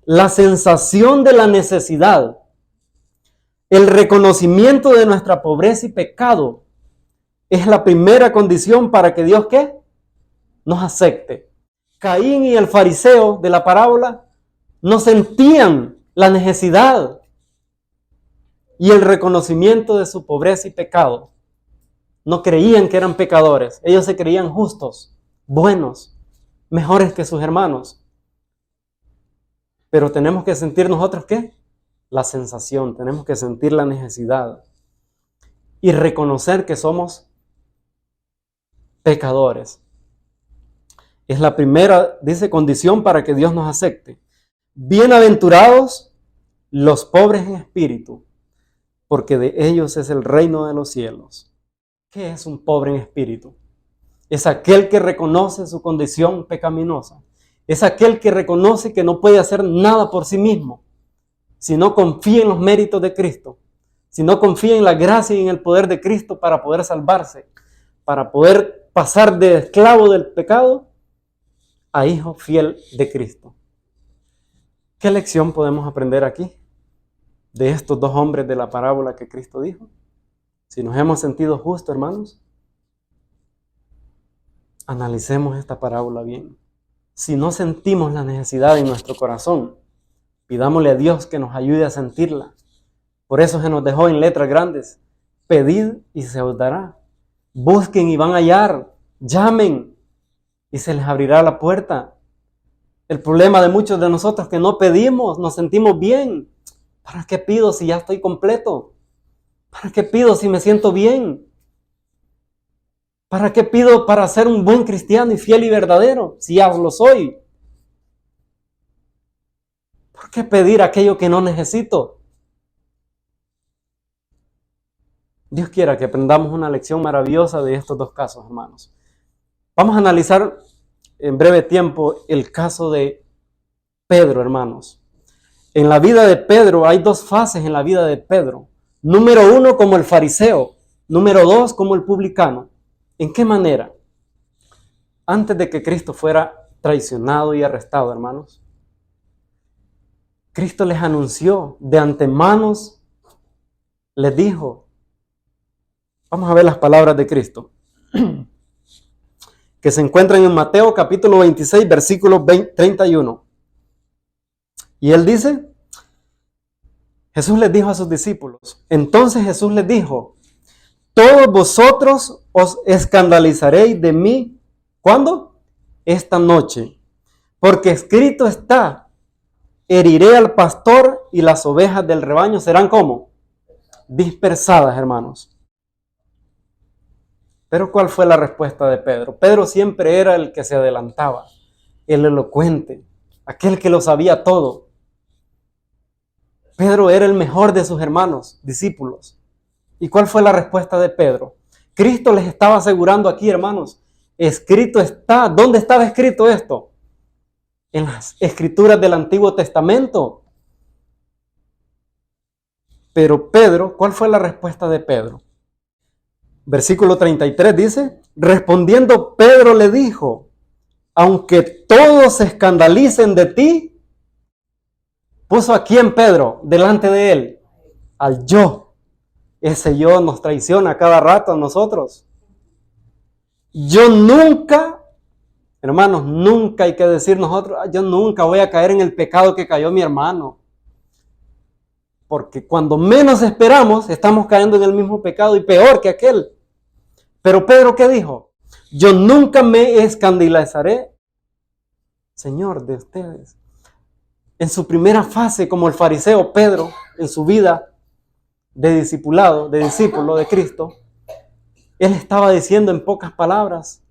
la sensación de la necesidad, el reconocimiento de nuestra pobreza y pecado es la primera condición para que Dios ¿qué? Nos acepte. Caín y el fariseo de la parábola no sentían la necesidad y el reconocimiento de su pobreza y pecado. No creían que eran pecadores. Ellos se creían justos, buenos, mejores que sus hermanos. Pero tenemos que sentir nosotros ¿qué? La sensación, tenemos que sentir la necesidad. y reconocer que somos pecadores. Es la primera, dice, condición para que Dios nos acepte. Bienaventurados los pobres en espíritu, porque de ellos es el reino de los cielos. ¿Qué es un pobre en espíritu? Es aquel que reconoce su condición pecaminosa. Es aquel que reconoce que no puede hacer nada por sí mismo, si no confía en los méritos de Cristo, si no confía en la gracia y en el poder de Cristo para poder salvarse, para poder pasar de esclavo del pecado a hijo fiel de Cristo. ¿Qué lección podemos aprender aquí de estos dos hombres de la parábola que Cristo dijo? Si nos hemos sentido justos, hermanos, analicemos esta parábola bien. Si no sentimos la necesidad en nuestro corazón, pidámosle a Dios que nos ayude a sentirla. Por eso se nos dejó en letras grandes: pedid y se os dará. Busquen y van a hallar. Llamen y se les abrirá la puerta. El problema de muchos de nosotros es que no pedimos, nos sentimos bien. ¿Para qué pido si ya estoy completo? ¿Para qué pido si me siento bien? ¿Para qué pido para ser un buen cristiano y fiel y verdadero si ya lo soy? ¿Por qué pedir aquello que no necesito? Dios quiera que aprendamos una lección maravillosa de estos dos casos, hermanos. Vamos a analizar en breve tiempo el caso de Pedro, hermanos. En la vida de Pedro hay dos fases en la vida de Pedro. Número uno, como el fariseo. Número dos, como el publicano. ¿En qué manera? Antes de que Cristo fuera traicionado y arrestado, hermanos, Cristo les anunció de antemano, les dijo, vamos a ver las palabras de Cristo, que se encuentran en Mateo capítulo 26, versículo 31. Y él dice, Jesús les dijo a sus discípulos, entonces Jesús les dijo, todos vosotros os escandalizaréis de mí, ¿cuándo? Esta noche, porque escrito está, heriré al pastor y las ovejas del rebaño serán ¿cómo? Dispersadas, hermanos. Pero ¿cuál fue la respuesta de Pedro? Pedro siempre era el que se adelantaba, el elocuente, aquel que lo sabía todo. Pedro era el mejor de sus hermanos, discípulos. ¿Y cuál fue la respuesta de Pedro? Cristo les estaba asegurando aquí, hermanos, escrito está. ¿Dónde estaba escrito esto? En las escrituras del Antiguo Testamento. Pero Pedro, ¿cuál fue la respuesta de Pedro? Versículo 33 dice, respondiendo Pedro le dijo, aunque todos se escandalicen de ti, puso a quién Pedro delante de él, al yo. Ese yo nos traiciona cada rato a nosotros. Yo nunca, hermanos, nunca hay que decir nosotros, yo nunca voy a caer en el pecado que cayó mi hermano. Porque cuando menos esperamos, estamos cayendo en el mismo pecado y peor que aquel. Pero Pedro, ¿qué dijo? Yo nunca me escandalizaré, Señor, de ustedes. En su primera fase, como el fariseo Pedro, en su vida de discipulado, de discípulo de Cristo, él estaba diciendo en pocas palabras,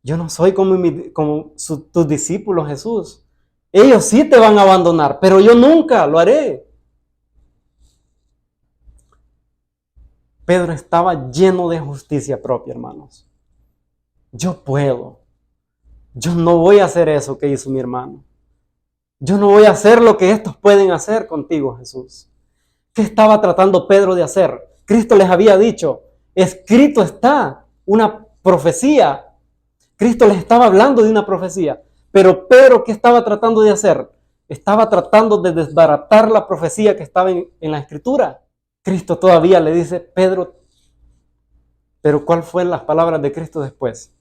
yo no soy como tus discípulos, Jesús. Ellos sí te van a abandonar, pero yo nunca lo haré. Pedro estaba lleno de justicia propia, hermanos. Yo puedo. Yo no voy a hacer eso que hizo mi hermano. Yo no voy a hacer lo que estos pueden hacer contigo, Jesús. ¿Qué estaba tratando Pedro de hacer? Cristo les había dicho, escrito está, una profecía. Cristo les estaba hablando de una profecía. Pero Pedro, ¿qué estaba tratando de hacer? Estaba tratando de desbaratar la profecía que estaba en la Escritura. Cristo todavía le dice, Pedro, pero ¿cuál fue las palabras de Cristo después?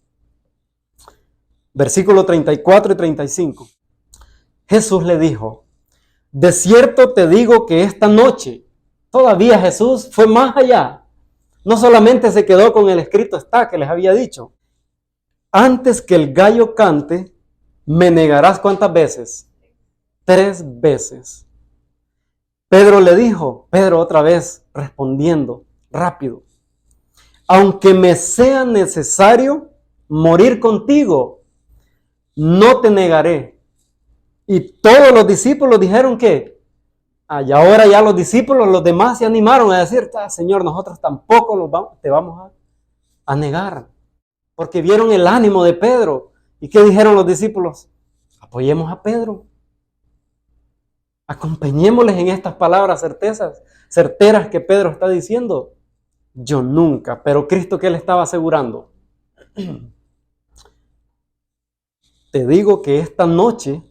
Versículo 34 y 35. Jesús le dijo, de cierto te digo que esta noche, todavía Jesús fue más allá. No solamente se quedó con el escrito está que les había dicho. Antes que el gallo cante, me negarás ¿cuántas veces? 3 veces. Pedro le dijo, Pedro otra vez respondiendo rápido, aunque me sea necesario morir contigo, no te negaré. Y todos los discípulos dijeron que, y ahora ya los discípulos, los demás se animaron a decir, Señor, nosotros tampoco te vamos a negar. Porque vieron el ánimo de Pedro. ¿Y qué dijeron los discípulos? Apoyemos a Pedro. Acompañémosles en estas palabras certeras que Pedro está diciendo. Yo nunca, pero Cristo, ¿qué le estaba asegurando? Te digo que esta noche,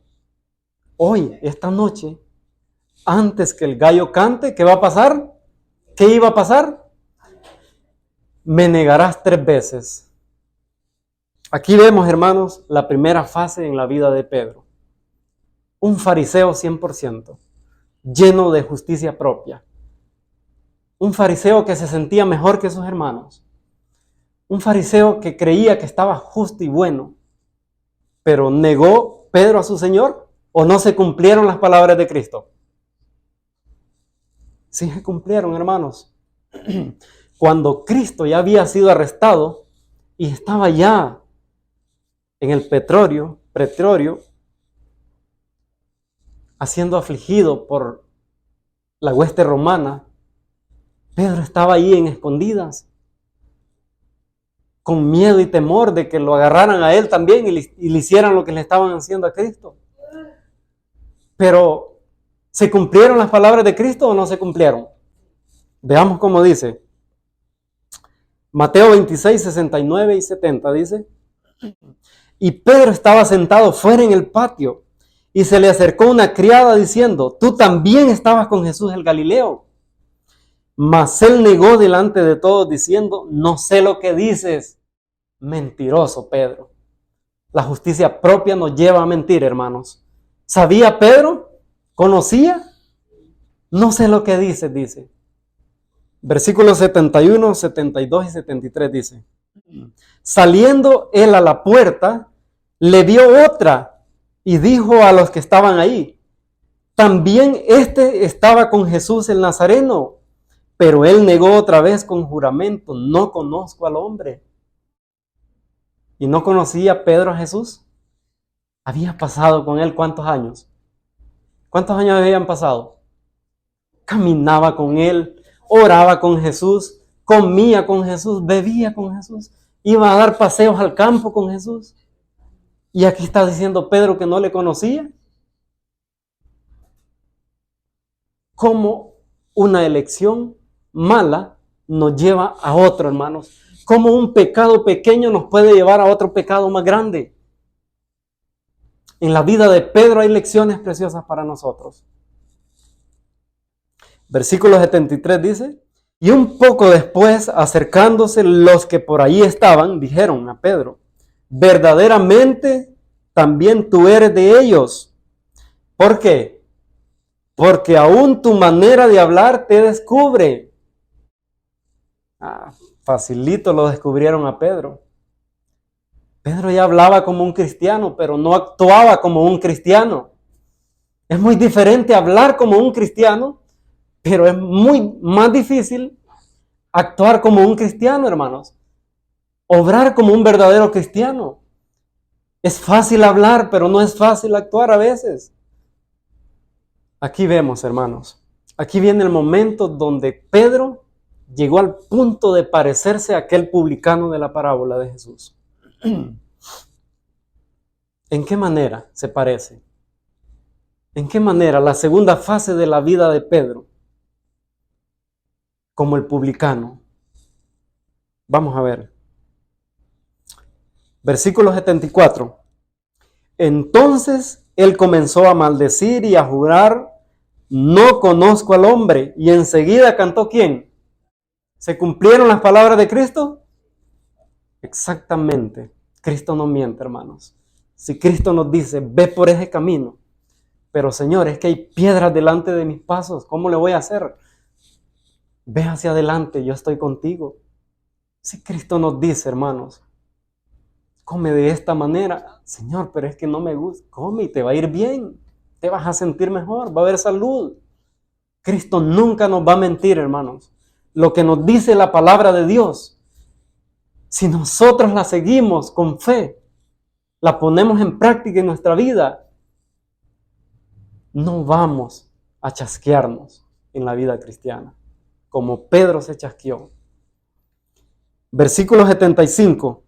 esta noche, antes que el gallo cante, ¿qué va a pasar? ¿Qué iba a pasar? Me negarás 3 veces. Aquí vemos, hermanos, la primera fase en la vida de Pedro. Un fariseo 100%, lleno de justicia propia. Un fariseo que se sentía mejor que sus hermanos. Un fariseo que creía que estaba justo y bueno. Pero ¿negó Pedro a su Señor o no se cumplieron las palabras de Cristo? Sí se cumplieron, hermanos. Cuando Cristo ya había sido arrestado y estaba ya en el pretorio, siendo afligido por la hueste romana, Pedro estaba ahí en escondidas, con miedo y temor de que lo agarraran a él también y le hicieran lo que le estaban haciendo a Cristo. Pero, ¿se cumplieron las palabras de Cristo o no se cumplieron? Veamos cómo dice. Mateo 26, 69 y 70 dice: y Pedro estaba sentado fuera en el patio, y se le acercó una criada diciendo: tú también estabas con Jesús el Galileo. Mas él negó delante de todos diciendo: no sé lo que dices. Mentiroso Pedro. La justicia propia nos lleva a mentir, hermanos. ¿Sabía Pedro? ¿Conocía? No sé lo que dices, dice. Versículos 71, 72 y 73 dice: saliendo él a la puerta, le vio otra y dijo a los que estaban ahí: también este estaba con Jesús el Nazareno. Pero él negó otra vez con juramento: no conozco al hombre. ¿Y no conocía Pedro a Jesús? Había pasado con él ¿cuántos años? ¿Cuántos años habían pasado? Caminaba con él, oraba con Jesús, comía con Jesús, bebía con Jesús, iba a dar paseos al campo con Jesús. Y aquí está diciendo Pedro que no le conocía. ¿Cómo una elección mala nos lleva a otro, hermanos? ¿Cómo un pecado pequeño nos puede llevar a otro pecado más grande? En la vida de Pedro hay lecciones preciosas para nosotros. Versículo 73 dice: y un poco después, acercándose los que por ahí estaban, dijeron a Pedro: verdaderamente también tú eres de ellos. ¿Por qué? Porque aún tu manera de hablar te descubre. Facilito lo descubrieron a Pedro. Pedro ya hablaba como un cristiano, pero no actuaba como un cristiano. Es muy diferente hablar como un cristiano, pero es muy más difícil actuar como un cristiano, hermanos. Obrar como un verdadero cristiano. Es fácil hablar, pero no es fácil actuar a veces. Aquí vemos, hermanos, aquí viene el momento donde Pedro llegó al punto de parecerse a aquel publicano de la parábola de Jesús. ¿En qué manera se parece? ¿En qué manera? La segunda fase de la vida de Pedro, como el publicano. Vamos a ver. Versículo 74. Entonces él comenzó a maldecir y a jurar: no conozco al hombre. Y enseguida cantó ¿quién? ¿Se cumplieron las palabras de Cristo? Exactamente. Cristo no miente, hermanos. Si Cristo nos dice: ve por ese camino, pero Señor, es que hay piedras delante de mis pasos, ¿cómo le voy a hacer? Ve hacia adelante, yo estoy contigo. Si Cristo nos dice, hermanos, come de esta manera, Señor, pero es que no me gusta, come y te va a ir bien, te vas a sentir mejor, va a haber salud. Cristo nunca nos va a mentir, hermanos. Lo que nos dice la palabra de Dios si nosotros la seguimos con fe, la ponemos en práctica en nuestra vida, no vamos a chasquearnos en la vida cristiana, como Pedro se chasqueó. Versículo 75.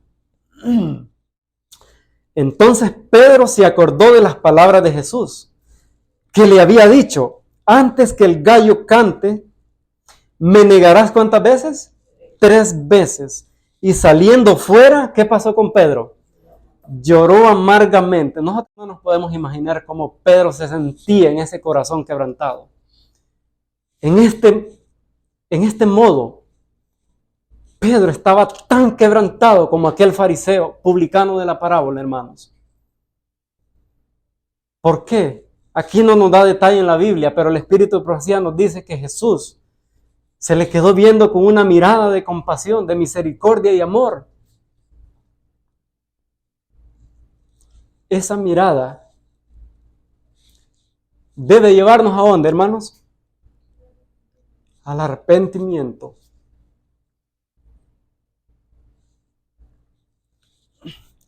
Entonces Pedro se acordó de las palabras de Jesús, que le había dicho: antes que el gallo cante, me negarás ¿cuántas veces? 3 veces. Y saliendo fuera, ¿qué pasó con Pedro? Lloró amargamente. Nosotros no nos podemos imaginar cómo Pedro se sentía en ese corazón quebrantado. En este modo, Pedro estaba tan quebrantado como aquel fariseo publicano de la parábola, hermanos. ¿Por qué? Aquí no nos da detalle en la Biblia, pero el Espíritu de Profecía nos dice que Jesús se le quedó viendo con una mirada de compasión, de misericordia y amor. Esa mirada debe llevarnos ¿a dónde, hermanos? Al arrepentimiento.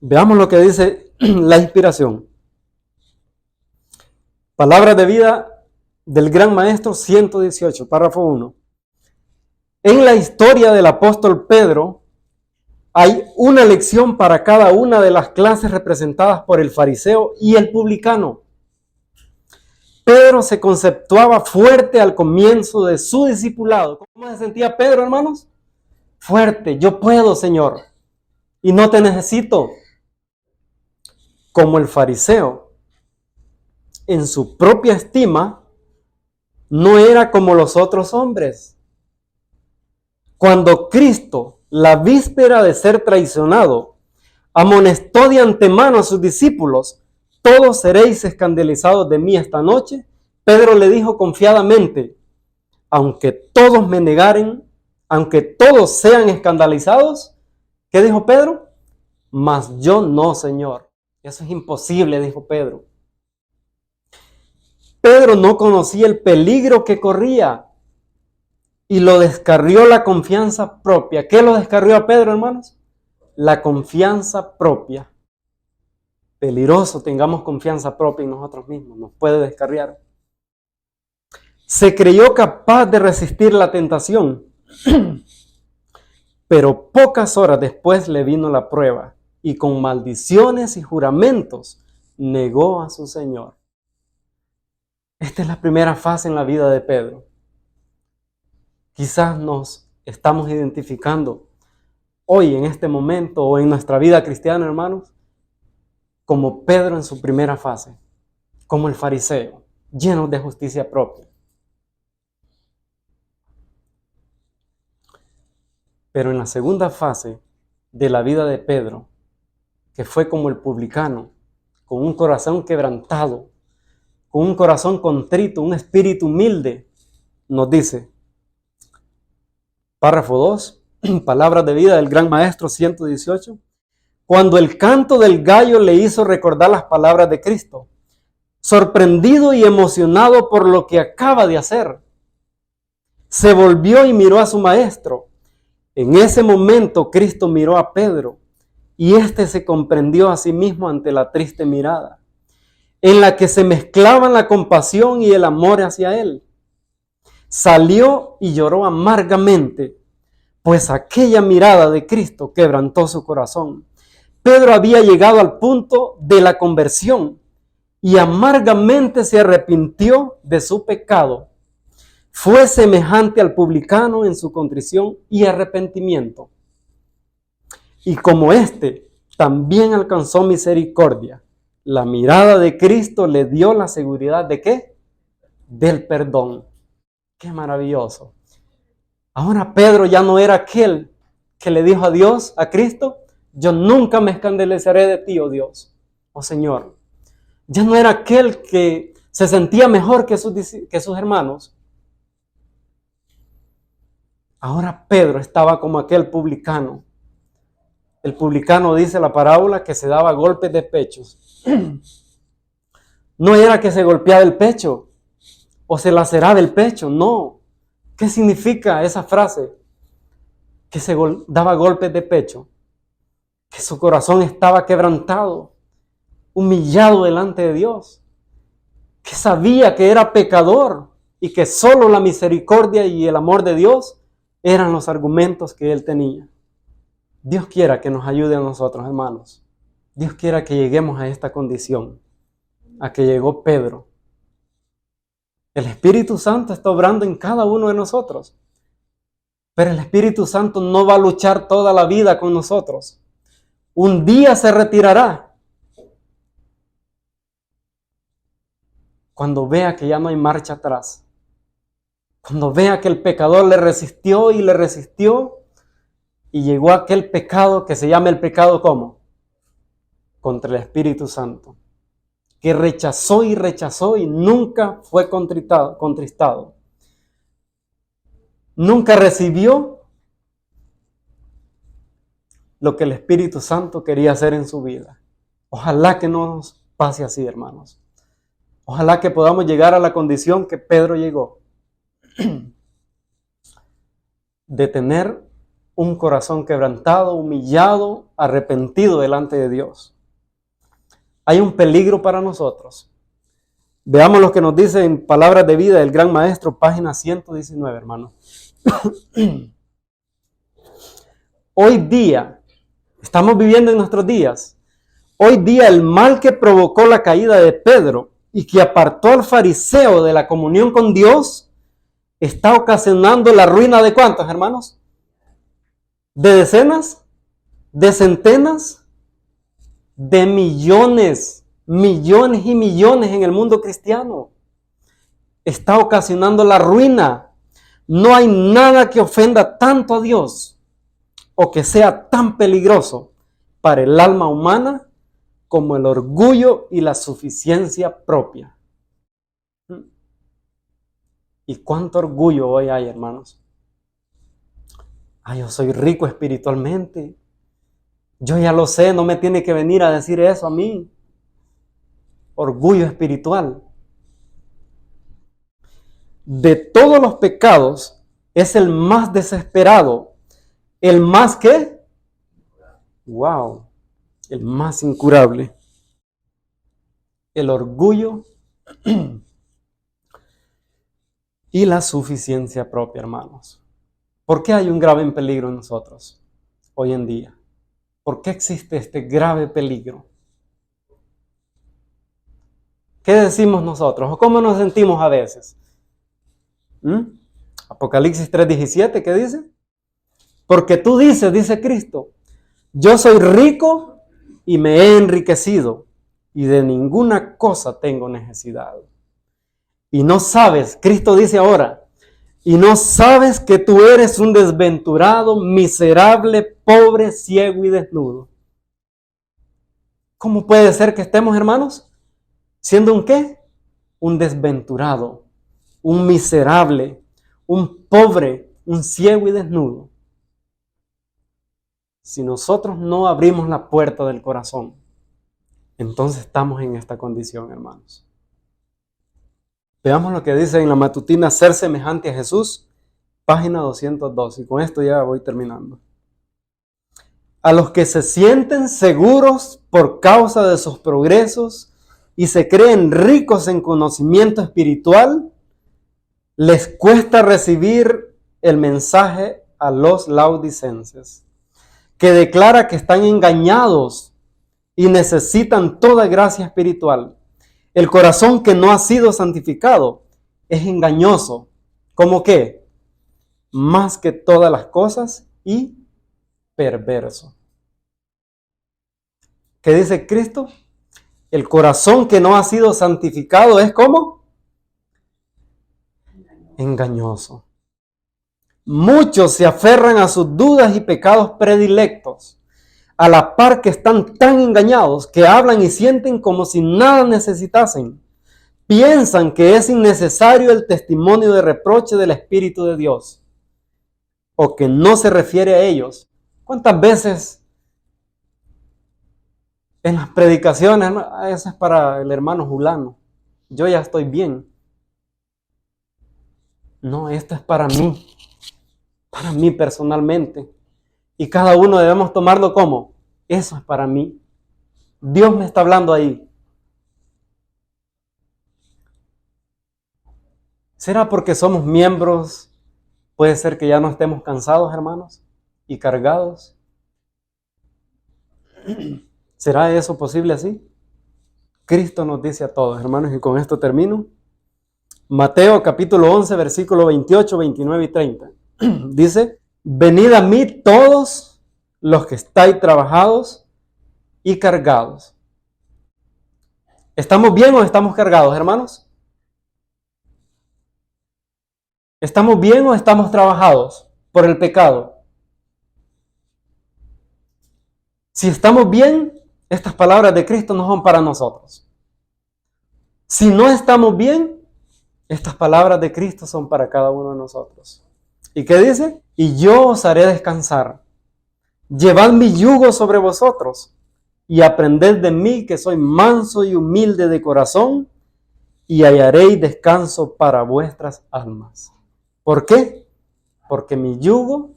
Veamos lo que dice la inspiración. Palabras de vida del Gran Maestro 118, párrafo 1. En la historia del apóstol Pedro hay una lección para cada una de las clases representadas por el fariseo y el publicano. Pedro se conceptuaba fuerte al comienzo de su discipulado. ¿Cómo se sentía Pedro, hermanos? Fuerte, yo puedo, Señor, y no te necesito. Como el fariseo, en su propia estima, no era como los otros hombres. Cuando Cristo, la víspera de ser traicionado, amonestó de antemano a sus discípulos: todos seréis escandalizados de mí esta noche, Pedro le dijo confiadamente: aunque todos me negaren, aunque todos sean escandalizados, ¿qué dijo Pedro? Mas yo no, Señor. Eso es imposible, dijo Pedro. Pedro no conocía el peligro que corría y lo descarrió la confianza propia. ¿Qué lo descarrió a Pedro, hermanos? La confianza propia. Peligroso, tengamos confianza propia en nosotros mismos, nos puede descarriar. Se creyó capaz de resistir la tentación, pero pocas horas después le vino la prueba y con maldiciones y juramentos negó a su Señor. Esta es la primera fase en la vida de Pedro. Quizás nos estamos identificando hoy, en este momento, o en nuestra vida cristiana, hermanos, como Pedro en su primera fase, como el fariseo, lleno de justicia propia. Pero en la segunda fase de la vida de Pedro, que fue como el publicano, con un corazón quebrantado, con un corazón contrito, un espíritu humilde, nos dice, párrafo 2, palabras de vida del Gran Maestro 118, cuando el canto del gallo le hizo recordar las palabras de Cristo, sorprendido y emocionado por lo que acaba de hacer, se volvió y miró a su maestro. En ese momento Cristo miró a Pedro y éste se comprendió a sí mismo ante la triste mirada, en la que se mezclaban la compasión y el amor hacia él. Salió y lloró amargamente, pues aquella mirada de Cristo quebrantó su corazón. Pedro había llegado al punto de la conversión y amargamente se arrepintió de su pecado. Fue semejante al publicano en su contrición y arrepentimiento. Y como éste también alcanzó misericordia, la mirada de Cristo le dio la seguridad ¿de qué? Del perdón. ¡Qué maravilloso! Ahora Pedro ya no era aquel que le dijo a Dios, a Cristo, yo nunca me escandalizaré de ti, oh Dios, oh Señor. Ya no era aquel que se sentía mejor que sus hermanos. Ahora Pedro estaba como aquel publicano. El publicano, dice la parábola, que se daba golpes de pechos. No era que se golpeaba el pecho o se laceraba el pecho, no. ¿Qué significa esa frase? Que se daba golpes de pecho. que su corazón estaba quebrantado, humillado delante de Dios, que sabía que era pecador y que solo la misericordia y el amor de Dios eran los argumentos que él tenía. Dios quiera que nos ayude a nosotros, hermanos. Dios quiera que lleguemos a esta condición, a que llegó Pedro. El Espíritu Santo está obrando en cada uno de nosotros, pero el Espíritu Santo no va a luchar toda la vida con nosotros. Un día se retirará cuando vea que ya no hay marcha atrás, cuando vea que el pecador le resistió y llegó a aquel pecado que se llama el pecado ¿cómo? Contra el Espíritu Santo, que rechazó y nunca fue contristado. Nunca recibió lo que el Espíritu Santo quería hacer en su vida. Ojalá que no nos pase así, hermanos. Ojalá que podamos llegar a la condición que Pedro llegó, de tener un corazón quebrantado, humillado, arrepentido delante de Dios. Hay un peligro para nosotros. Veamos lo que nos dice en Palabras de Vida del Gran Maestro, página 119, hermano. Hoy día, estamos viviendo en nuestros días, hoy día el mal que provocó la caída de Pedro y que apartó al fariseo de la comunión con Dios, está ocasionando la ruina de ¿cuántos, hermanos? ¿De decenas? ¿De centenas? De millones y millones en el mundo cristiano. Está ocasionando la ruina. No hay nada que ofenda tanto a Dios o que sea tan peligroso para el alma humana como el orgullo y la suficiencia propia. ¿Y cuánto orgullo hoy hay, hermanos? Yo soy rico espiritualmente. Yo ya lo sé, no me tiene que venir a decir eso a mí. Orgullo espiritual. De todos los pecados, es el más desesperado. El más ¿qué? Wow. El más incurable. El orgullo y la suficiencia propia, hermanos. ¿Por qué hay un grave peligro en nosotros hoy en día? ¿Por qué existe este grave peligro? ¿Qué decimos nosotros? ¿O cómo nos sentimos a veces? Apocalipsis 3:17, ¿qué dice? Porque tú dices, dice Cristo, yo soy rico y me he enriquecido y de ninguna cosa tengo necesidad. Y no sabes, Cristo dice ahora, y no sabes que tú eres un desventurado, miserable, pobre, ciego y desnudo. ¿Cómo puede ser que estemos, hermanos, siendo un qué? Un desventurado, un miserable, un pobre, un ciego y desnudo? Si nosotros no abrimos la puerta del corazón, entonces estamos en esta condición, hermanos. Veamos lo que dice en la matutina Ser semejante a Jesús, página 202. Y con esto ya voy terminando. A los que se sienten seguros por causa de sus progresos y se creen ricos en conocimiento espiritual, les cuesta recibir el mensaje a los laodicenses, que declara que están engañados y necesitan toda gracia espiritual. El corazón que no ha sido santificado es engañoso. ¿Cómo qué? Más que todas las cosas y perverso. ¿Qué dice Cristo? El corazón que no ha sido santificado es ¿cómo? Engañoso. Muchos se aferran a sus dudas y pecados predilectos, a la par que están tan engañados que hablan y sienten como si nada necesitasen. Piensan que es innecesario el testimonio de reproche del Espíritu de Dios, o que no se refiere a ellos. ¿Cuántas veces en las predicaciones, eso es para el hermano Julano, yo ya estoy bien? No, esto es para mí personalmente. Y cada uno debemos tomarlo como Eso es para mí. Dios me está hablando ahí. ¿Será porque somos miembros? Puede ser que ya no estemos cansados, hermanos, y cargados. ¿Será eso posible así? Cristo nos dice a todos, hermanos, y con esto termino. Mateo capítulo 11, versículo 28, 29 y 30. Dice, venid a mí todos los que estáis trabajados y cargados. ¿Estamos bien o estamos cargados, hermanos? ¿Estamos bien o estamos trabajados por el pecado? Si estamos bien, estas palabras de Cristo no son para nosotros. Si no estamos bien, estas palabras de Cristo son para cada uno de nosotros. ¿Y qué dice? Y yo os haré descansar. Llevad mi yugo sobre vosotros y aprended de mí, que soy manso y humilde de corazón, y hallaréis descanso para vuestras almas. ¿Por qué? Porque mi yugo,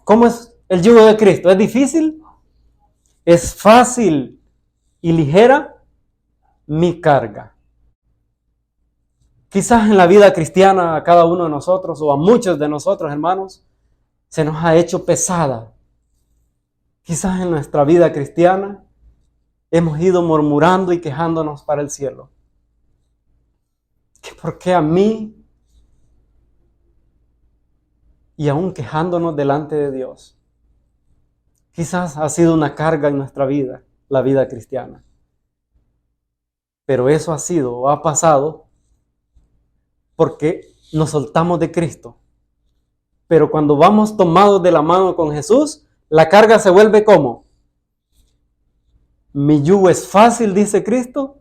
¿cómo es el yugo de Cristo? ¿Es difícil? ¿Es fácil y ligera? Mi carga. Quizás en la vida cristiana a cada uno de nosotros o a muchos de nosotros, hermanos, se nos ha hecho pesada. Quizás en nuestra vida cristiana hemos ido murmurando y quejándonos para el cielo. ¿Que por qué a mí? Y aún quejándonos delante de Dios. Quizás ha sido una carga en nuestra vida, la vida cristiana. Pero eso ha sido o ha pasado porque nos soltamos de Cristo. Pero cuando vamos tomados de la mano con Jesús, la carga se vuelve ¿cómo? Mi yugo es fácil, dice Cristo,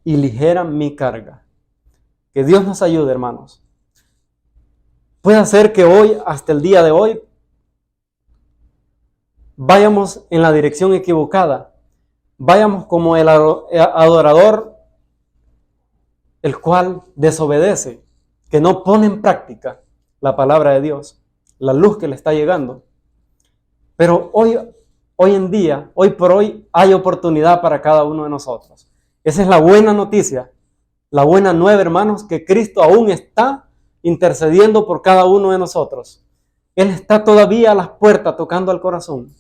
y ligera mi carga. Que Dios nos ayude, hermanos. Puede ser que hoy, hasta el día de hoy, vayamos en la dirección equivocada. Vayamos como el adorador, el cual desobedece, que no pone en práctica la palabra de Dios, la luz que le está llegando. Pero hoy en día, hoy por hoy, hay oportunidad para cada uno de nosotros. Esa es la buena noticia, la buena nueva, hermanos, que Cristo aún está intercediendo por cada uno de nosotros. Él está todavía a las puertas tocando al corazón.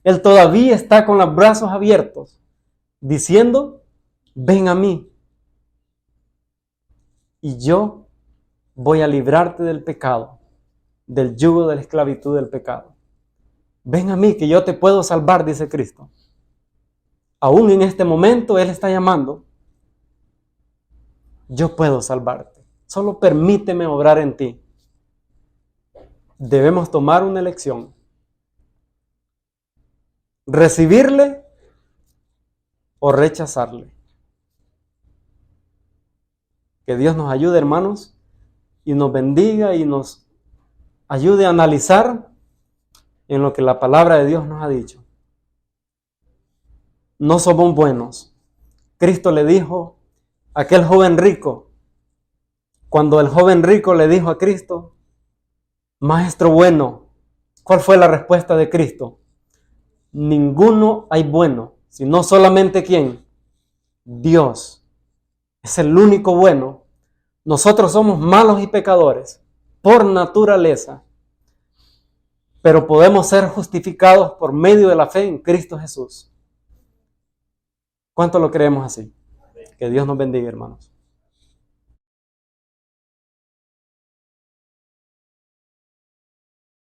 Él todavía está con los brazos abiertos, diciendo, ven a mí. Y yo voy a librarte del pecado, del yugo de la esclavitud del pecado. Ven a mí que yo te puedo salvar, dice Cristo. Aún en este momento Él está llamando. Yo puedo salvarte. Solo permíteme obrar en ti. Debemos tomar una elección. Recibirle o rechazarle. Que Dios nos ayude, hermanos, y nos bendiga y nos ayude a analizar en lo que la palabra de Dios nos ha dicho. No somos buenos. Cristo le dijo a aquel joven rico, cuando el joven rico le dijo a Cristo, Maestro bueno, ¿cuál fue la respuesta de Cristo? Ninguno hay bueno, sino solamente ¿quién? Dios. Es el único bueno. Nosotros somos malos y pecadores por naturaleza, pero podemos ser justificados por medio de la fe en Cristo Jesús. ¿Cuánto lo creemos así? Que Dios nos bendiga, hermanos.